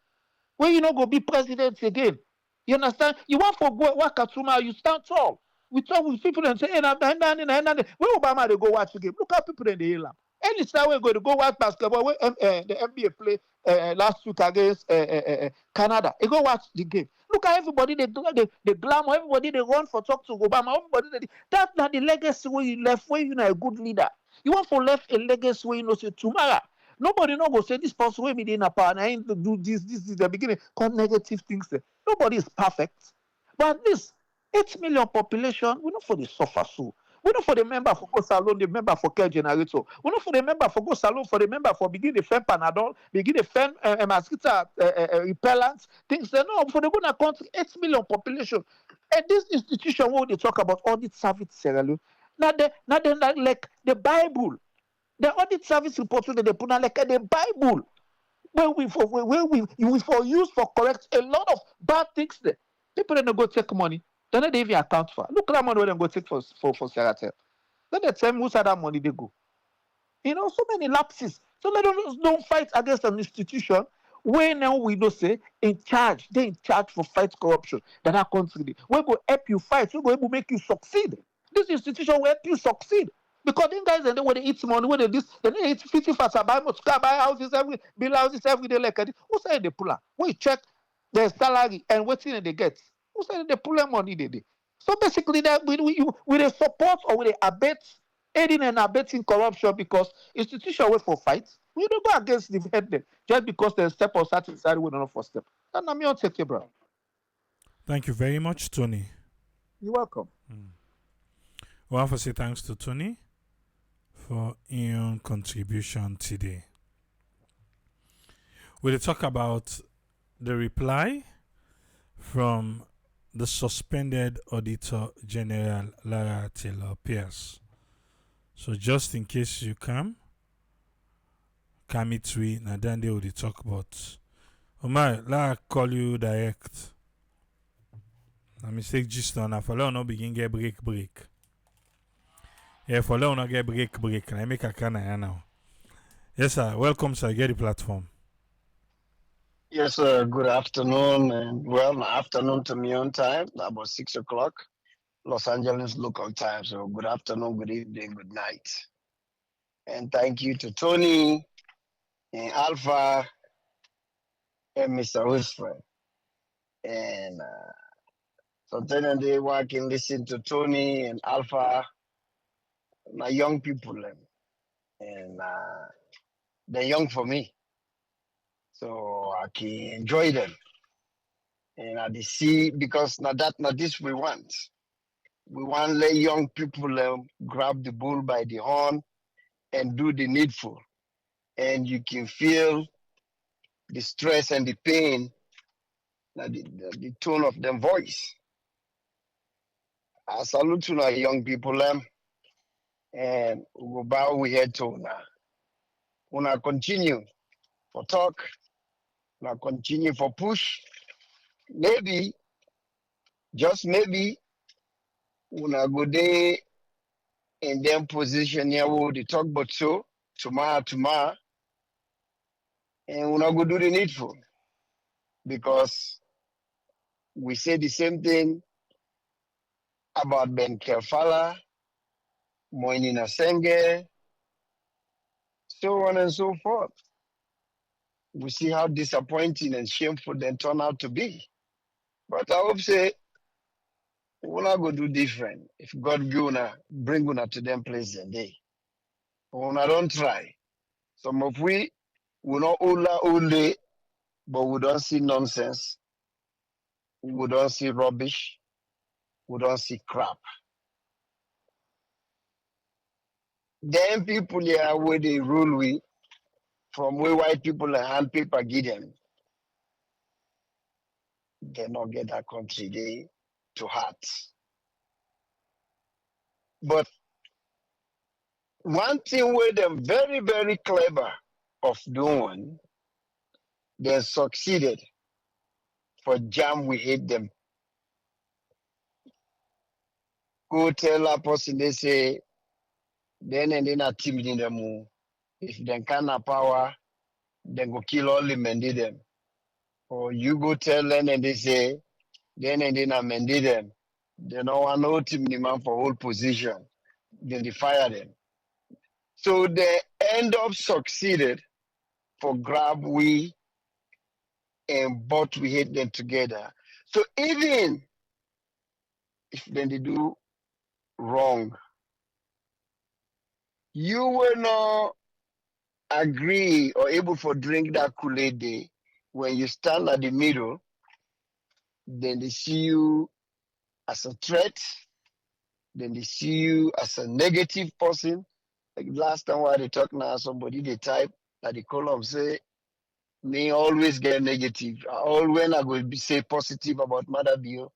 where you not go be president again. You understand? You want for go work at tomorrow, you stand tall. We talk with people and say, hey, where Obama they go watch the game? Look how people in the hill. Any time we go to go watch basketball, where the NBA play last week against Canada, they go watch the game. Look at everybody, they glamour, everybody they run for talk to Obama, everybody that's not the legacy where you left, where you know a good leader. You want for left a legacy where you know say tomorrow. Nobody no go say this person will be in a power. I to do this is the beginning. Call negative things there. Nobody is perfect. But this 8 million population, we not for the suffer so. We not for the member for go salon, the member for care generator. We not for the member for go salon, for the member for begin the fan panadol, begin the fan mosquito repellents, things there. No, for the good country, 8 million population. And this institution where they talk about audit service Sierra Leone, like the Bible. The audit service report that they put on like the Bible, where we for use for correct a lot of bad things there. People don't go take money. They don't even account for. Look at that money where they go take for Sarah Tell. Let them tell me who's that money they go. You know, so many lapses. So let us don't fight against an institution where now we don't say in charge. They in charge for fight corruption. That our country. We go help you fight. We go able make you succeed. This institution will help you succeed. Because these guys and when they eat money, when they this, they eat 50 fast, buy houses build houses every day like that. Who say they pull out? We check their salary and what thing they get. Who say they pull their money they do? So basically that we they support or we they abet aiding and abetting corruption because institution wait for fights. We don't go against the head them just because they step on certain side we don't know for step. And I'm your take it, bro. Thank you very much, Tony. You're welcome. We want to say thanks to Tony for your contribution today. We'll talk about the reply from the suspended Auditor General Lara Taylor-Pearce. So just in case you come it we na then they will talk about Omar, Lara call you direct. Na mistake just on a follow no begin get break. Yeah, follow no get break. I make a kana now. Yes, sir. Welcome, sir. Get the platform. Yes, good afternoon. And well, afternoon to me on time, about 6 o'clock, Los Angeles local time. So good afternoon, good evening, good night. And thank you to Tony and Alpha and Mr. Wilfred. And so then and they can listen to Tony and Alpha, my young people. And they're young for me. So I can enjoy them. And I see because now this we want. We want to let young people grab the bull by the horn and do the needful. And you can feel the stress and the pain, the tone of their voice. I salute to our young people and we go bow we head to now. Una continue for talk, una continue for push. Maybe, just maybe, una go there in them position here where they talk about so tomorrow, and we're not going to do the needful because we say the same thing about Ben Kerfala, Moini Nasenge, so on and so forth. We see how disappointing and shameful they turn out to be. But I hope say we're not going to do different. If God gonna bring una to them place and day, una don't try. Some of we not only, but we don't see nonsense. We don't see rubbish. We don't see crap. Then people here where they rule we from where white people and hand paper give them, they not get that country they to heart. But one thing where them very, very clever of doing, they succeeded for jam we hate them. Go tell a person they say then and then a team in them. If they can have power, then go kill all the men did them. Or you go tell them and they say then and then amend them. They don't want no team the man for whole position. Then they fire them. So they end up succeeded for grab we and but we hate them together. So even if then they do wrong, you will not agree or able for drink that Kool-Aid day. When you stand at the middle, then they see you as a threat, then they see you as a negative person. Like last time while they talk now, somebody they type at the column say, me always get negative. All when I go say positive about Madabio.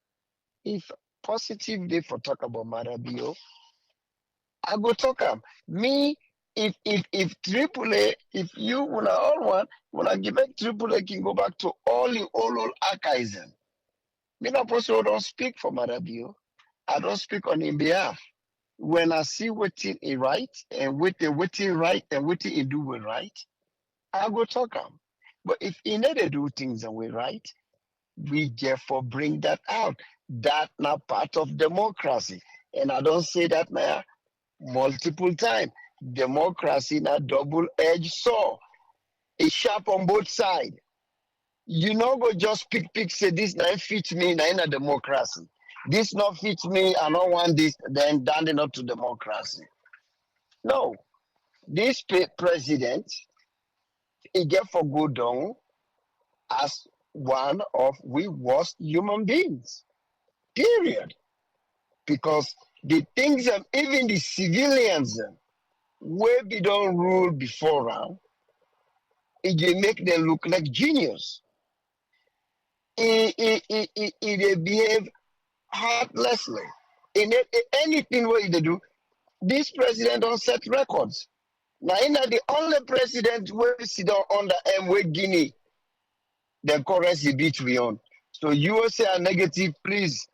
If positive they for talk about Madabio, I go talk am. Me, if Triple A, if you wanna all one, when I give back Triple A can go back to all the old archives. Me not person don't speak for Madabio. I don't speak on his behalf. When I see what he right and what he right and what he do with right, I go talk him. But if he never do things and we right, we therefore bring that out. That not part of democracy. And I don't say that now multiple times. Democracy not double-edged sword. It's sharp on both sides. You know go just pick say this not fit me, not in a democracy. This not fit me, I don't want this, then standing up to democracy. No. This president, he get for go down as one of we worst human beings. Period. Because the things of even the civilians where we don't rule before now, it dey make them look like genius. They behave heartlessly. Anything where they do, this president don't set records. Now, the only president where sit down under M Guinea, the currency beat we on. So you say a negative, please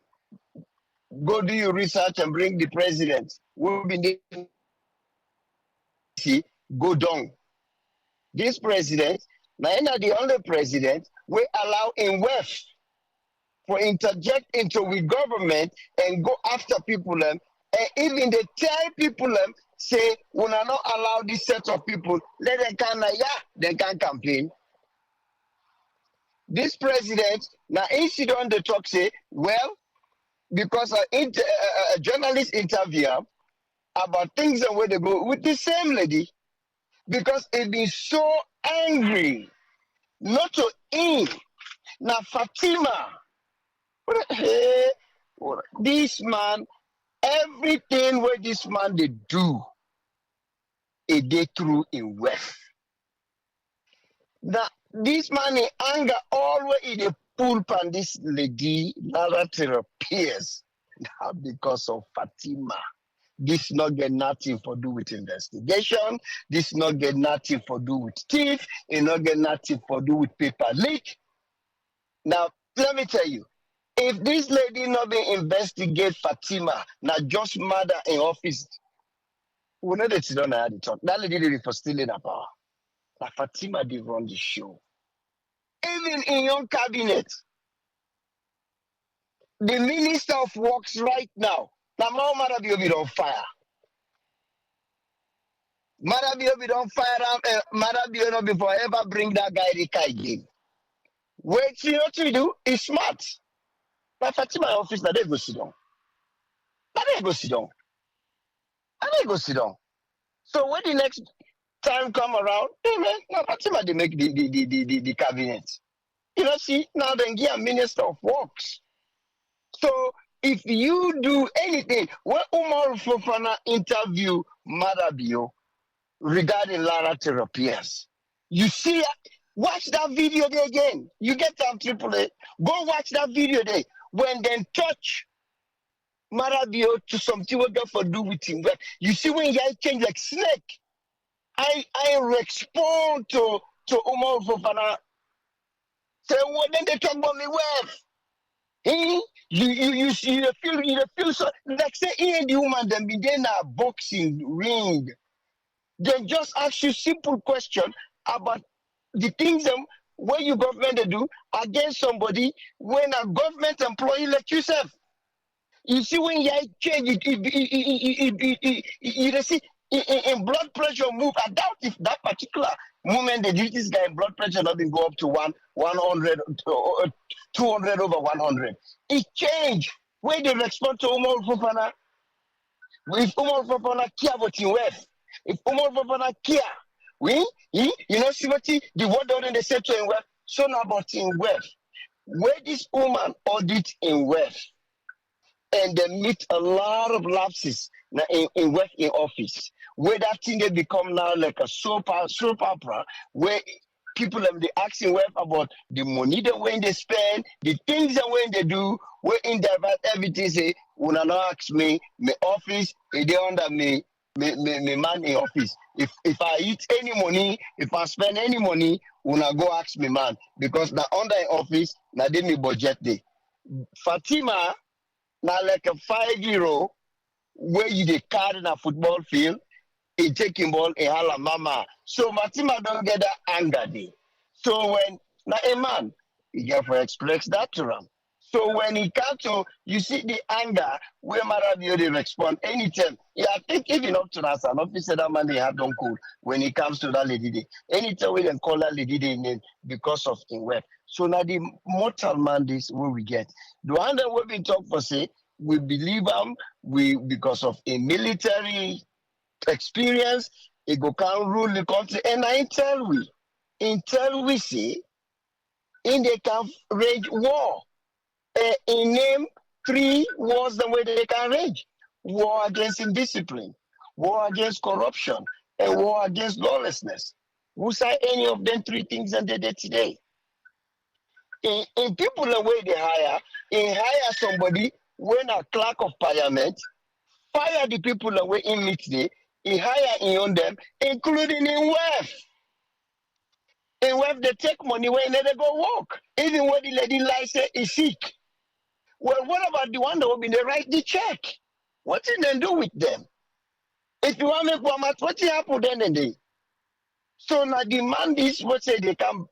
go do your research and bring the president. We'll be go down. This president, now the only president will allow in wealth for interject into the government and go after people and even they tell people say we will not allow this set of people, let them they can campaign. This president now incident the talk say, well, because a journalist interview about things and where they go with the same lady because it been so angry not to him. Now Fatima, this man, everything where this man they do, it they through in wealth. Now this man in anger always in the pull on this lady Lara Taylor-Pearce now because of Fatima. This not get nothing for do with investigation. This not get nothing for do with thief. It not get nothing for do with paper leak. Now let me tell you, if this lady not be investigate Fatima, now just murder in office, we know that she don't know how to talk. That lady did it for stealing her power. Now Fatima did run the show. Even in your cabinet, the Minister of Works right now, now Madabiobi on fire. Madabiobi don't fire Madabiobi before ever bring that guy the car again. Wait, you know what we do? It's smart. But Fatima office, now they go sit down. Now they go sit down. Now they go sit down. So when the next time come around, hey man, now Fatima they make the cabinet. You know, see, now then give a Minister of Works. So if you do anything, when Umar Fofana interview Marabio regarding Lara Taylor-Pearce. You see, watch that video there again. You get them AAA. Go watch that video there. When they touch Marabio to something we got for do with him. But you see when you change like snake. I respond to Umar Fofana. Say, well, then they talk about me well. Hey, you feel so like say here the woman then begin a boxing ring. They just ask you simple question about the things when you government they do against somebody when a government employee like yourself. You see when you change you see in blood pressure move. I doubt if that particular moment they did this guy blood pressure not been go up to 100 200 over 100. It changed when they respond to Umar Fofana. If Umar Fofana care about him wealth, if Umar Fofana care, you know see what the word on they say to him wealth, so now about him wealth. Where this woman audit in wealth and they meet a lot of lapses in work in office. Where that thing they become now like a soap opera where people they asking well about the money they when they spend, the things that when they do, where in divert everything say, when I not ask me, my office, they under me man in office. If I eat any money, if I spend any money, when I go ask me man, because now under in office, now they me budget day. Fatima now like a 5 year where you dey carry in a football field, he taking ball in hala mama. So Fatima don't get that anger day. So when now a man, he get for express that to him. So when he come to you see the anger where Marabio they respond anytime. Yeah, I think even up to us, an officer that man they have done cool when it comes to that lady day. Anytime we can call that lady day name because of in work. So now the mortal man this where we get. The one that we been talk for say we believe him we because of a military experience, it go can rule the country. And I until we see in they can rage war. In name 3 wars the way they can rage. War against indiscipline, war against corruption, and war against lawlessness. Who say any of them 3 things and they did today? In people the way they hire somebody when a clerk of parliament, fire the people the way in meet day, he hire in on them, including in wealth. In wealth they take money when they go work. Even when the lady lie say is sick. Well, what about the one that will be the write the check? What did they do with them? If you want to make one match, what will happen then and they? So now demand is what say they can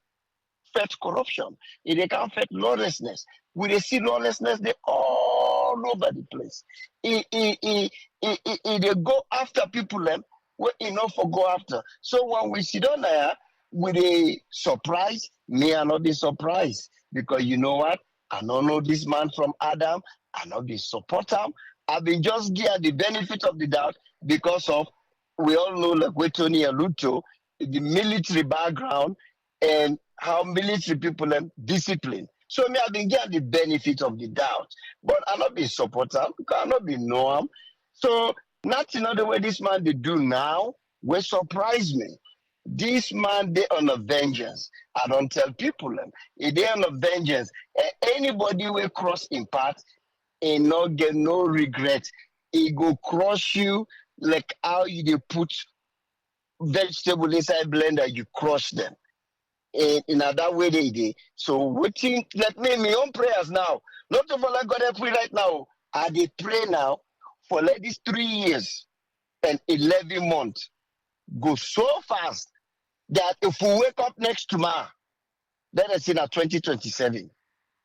fight corruption, if they can fight lawlessness. We they see lawlessness they all over the place. They go after people them we enough for go after. So when we sit down there, we they surprise, me I not be surprised. Because you know what? I don't know this man from Adam, I not be support him. I've been just give the benefit of the doubt because of we all know like we Tony Aluto, the military background and how military people are disciplined. So me, I've been getting the benefit of the doubt, but I not be supporter, because I not be know him. So nothing other way this man they do now will surprise me. This man they on a vengeance. I don't tell people them. If they on a vengeance, anybody will cross in path and not get no regret. It go crush you like how you they put vegetable inside blender, you crush them in that way they did. So waiting, let me my own prayers now. Not of all I got to pray right now. I did pray now for like these 3 years and 11 months go so fast that if we wake up next tomorrow, let us see now 2027.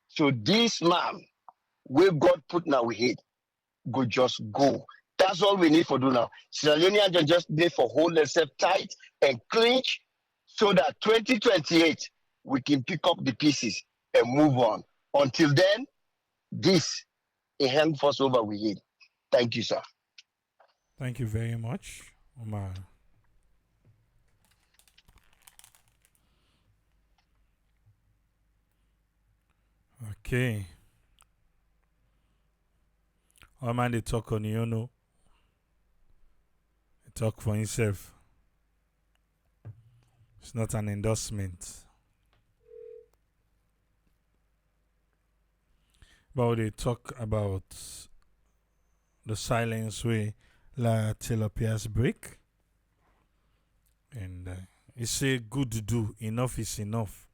So this man, where God put now we hate, go just go. That's all we need for do now. Sierra Leoneans just need for hold themselves tight and clinch so that 2028 we can pick up the pieces and move on. Until then, this a hand force over we hit. Thank you, sir. Thank you very much, Omar. Okay. Omar, they talk on you know. talk for himself. It's not an endorsement. But they talk about the silence way Lara Taylor-Pearce break. And he say good to do, enough is enough.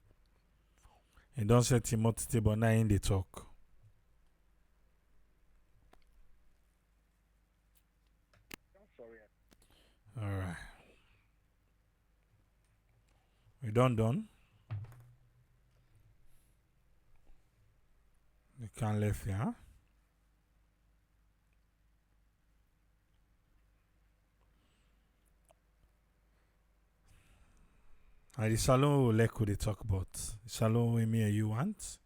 And don't say Timothy table now in the talk. Alright. We done? You can't leave here, huh? And the salon will let they talk about. The salon with me and you want.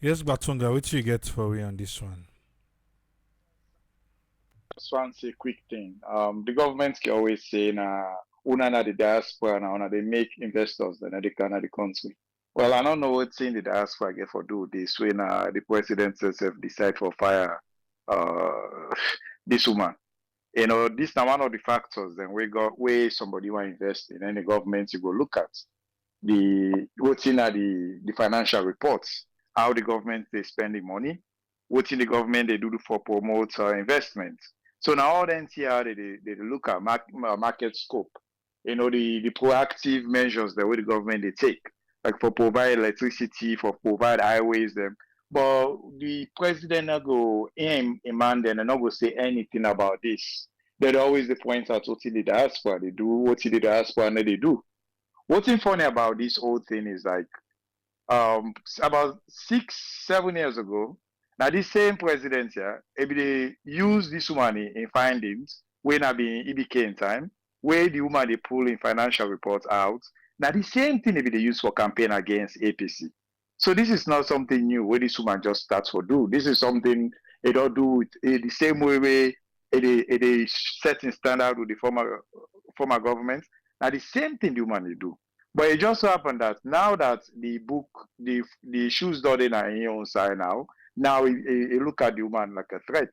Yes, Batunga, what you get for me on this one? Just want to say a quick thing. The government can always say una na the diaspora na una they make investors then they can the country. Well, I don't know what's in the diaspora get for do this when the president herself decide for fire this woman. You know, this now one of the factors then we got where somebody want to invest in any government you go look at the what's in the financial reports, how the government they spend the money, what's in the government they do for promote investment. So now all the NTR they look at market scope, you know, the proactive measures the way the government they take, like for provide electricity, for provide highways them. But the president not go aim a man then and not go say anything about this. They always they point out what in the diaspora they do, what in the diaspora and they do. What's funny about this whole thing is like about 6-7 years ago, now this same president here, they use this money in findings when he became time, where the woman they pull in financial reports out. Now the same thing they use for campaign against APC. So this is not something new where this woman just starts for do. This is something they don't do it the same way they setting standard with the former government. Now the same thing the woman they do. But it just so happened that now that the book, the shoes done in your own side now he look at the woman like a threat.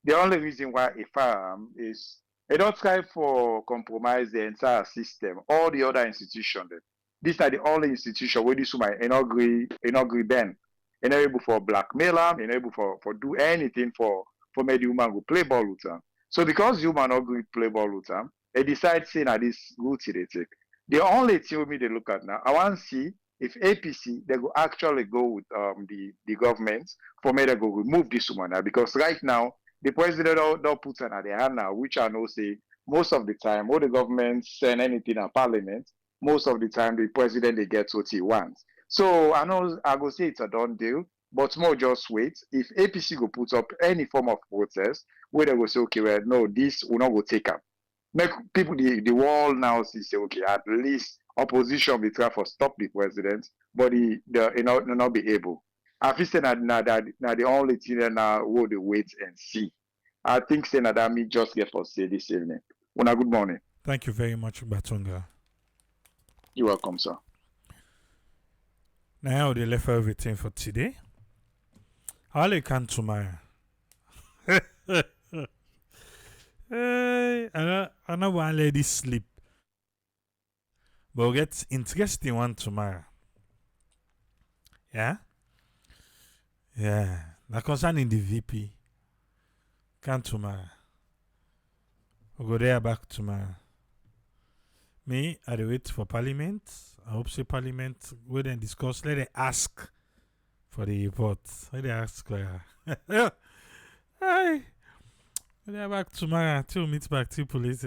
The only reason why a firearm is they don't try for compromise the entire system, all the other institutions. These are the only institution where this woman agree then. You're not able for blackmail them, you're not able for do anything for make the woman go play ball with them. So because the woman agree play ball with them, they decide saying that this route they take. The only thing we they look at now, I want to see if APC they go actually go with the government for me they go remove this woman now because right now the president don't put her at their hand now, which I know say most of the time when the government send anything in parliament, most of the time the president they get what he wants. So I know I go say it's a done deal, but more just wait. If APC go put up any form of protest, where they go say, okay, well, no, this will not go take up make people the world now see say okay at least opposition will try for stop the president but the not be able. I feel say now the only thing now we dey wait and see. I think say that me just get for say this evening. Una good morning. Thank you very much, Batunga. You're welcome, sir. Now they left everything for today. How they can tomorrow? Hey, I don't want to let this sleep. But we'll get interesting one tomorrow. Yeah? Yeah. Now concerning the VP. Can tomorrow. We'll go there back tomorrow. Me, I wait for Parliament. I hope say Parliament will then discuss. Let them ask for the report. Let them ask. Hey. We'll be back tomorrow. Till meet back to police.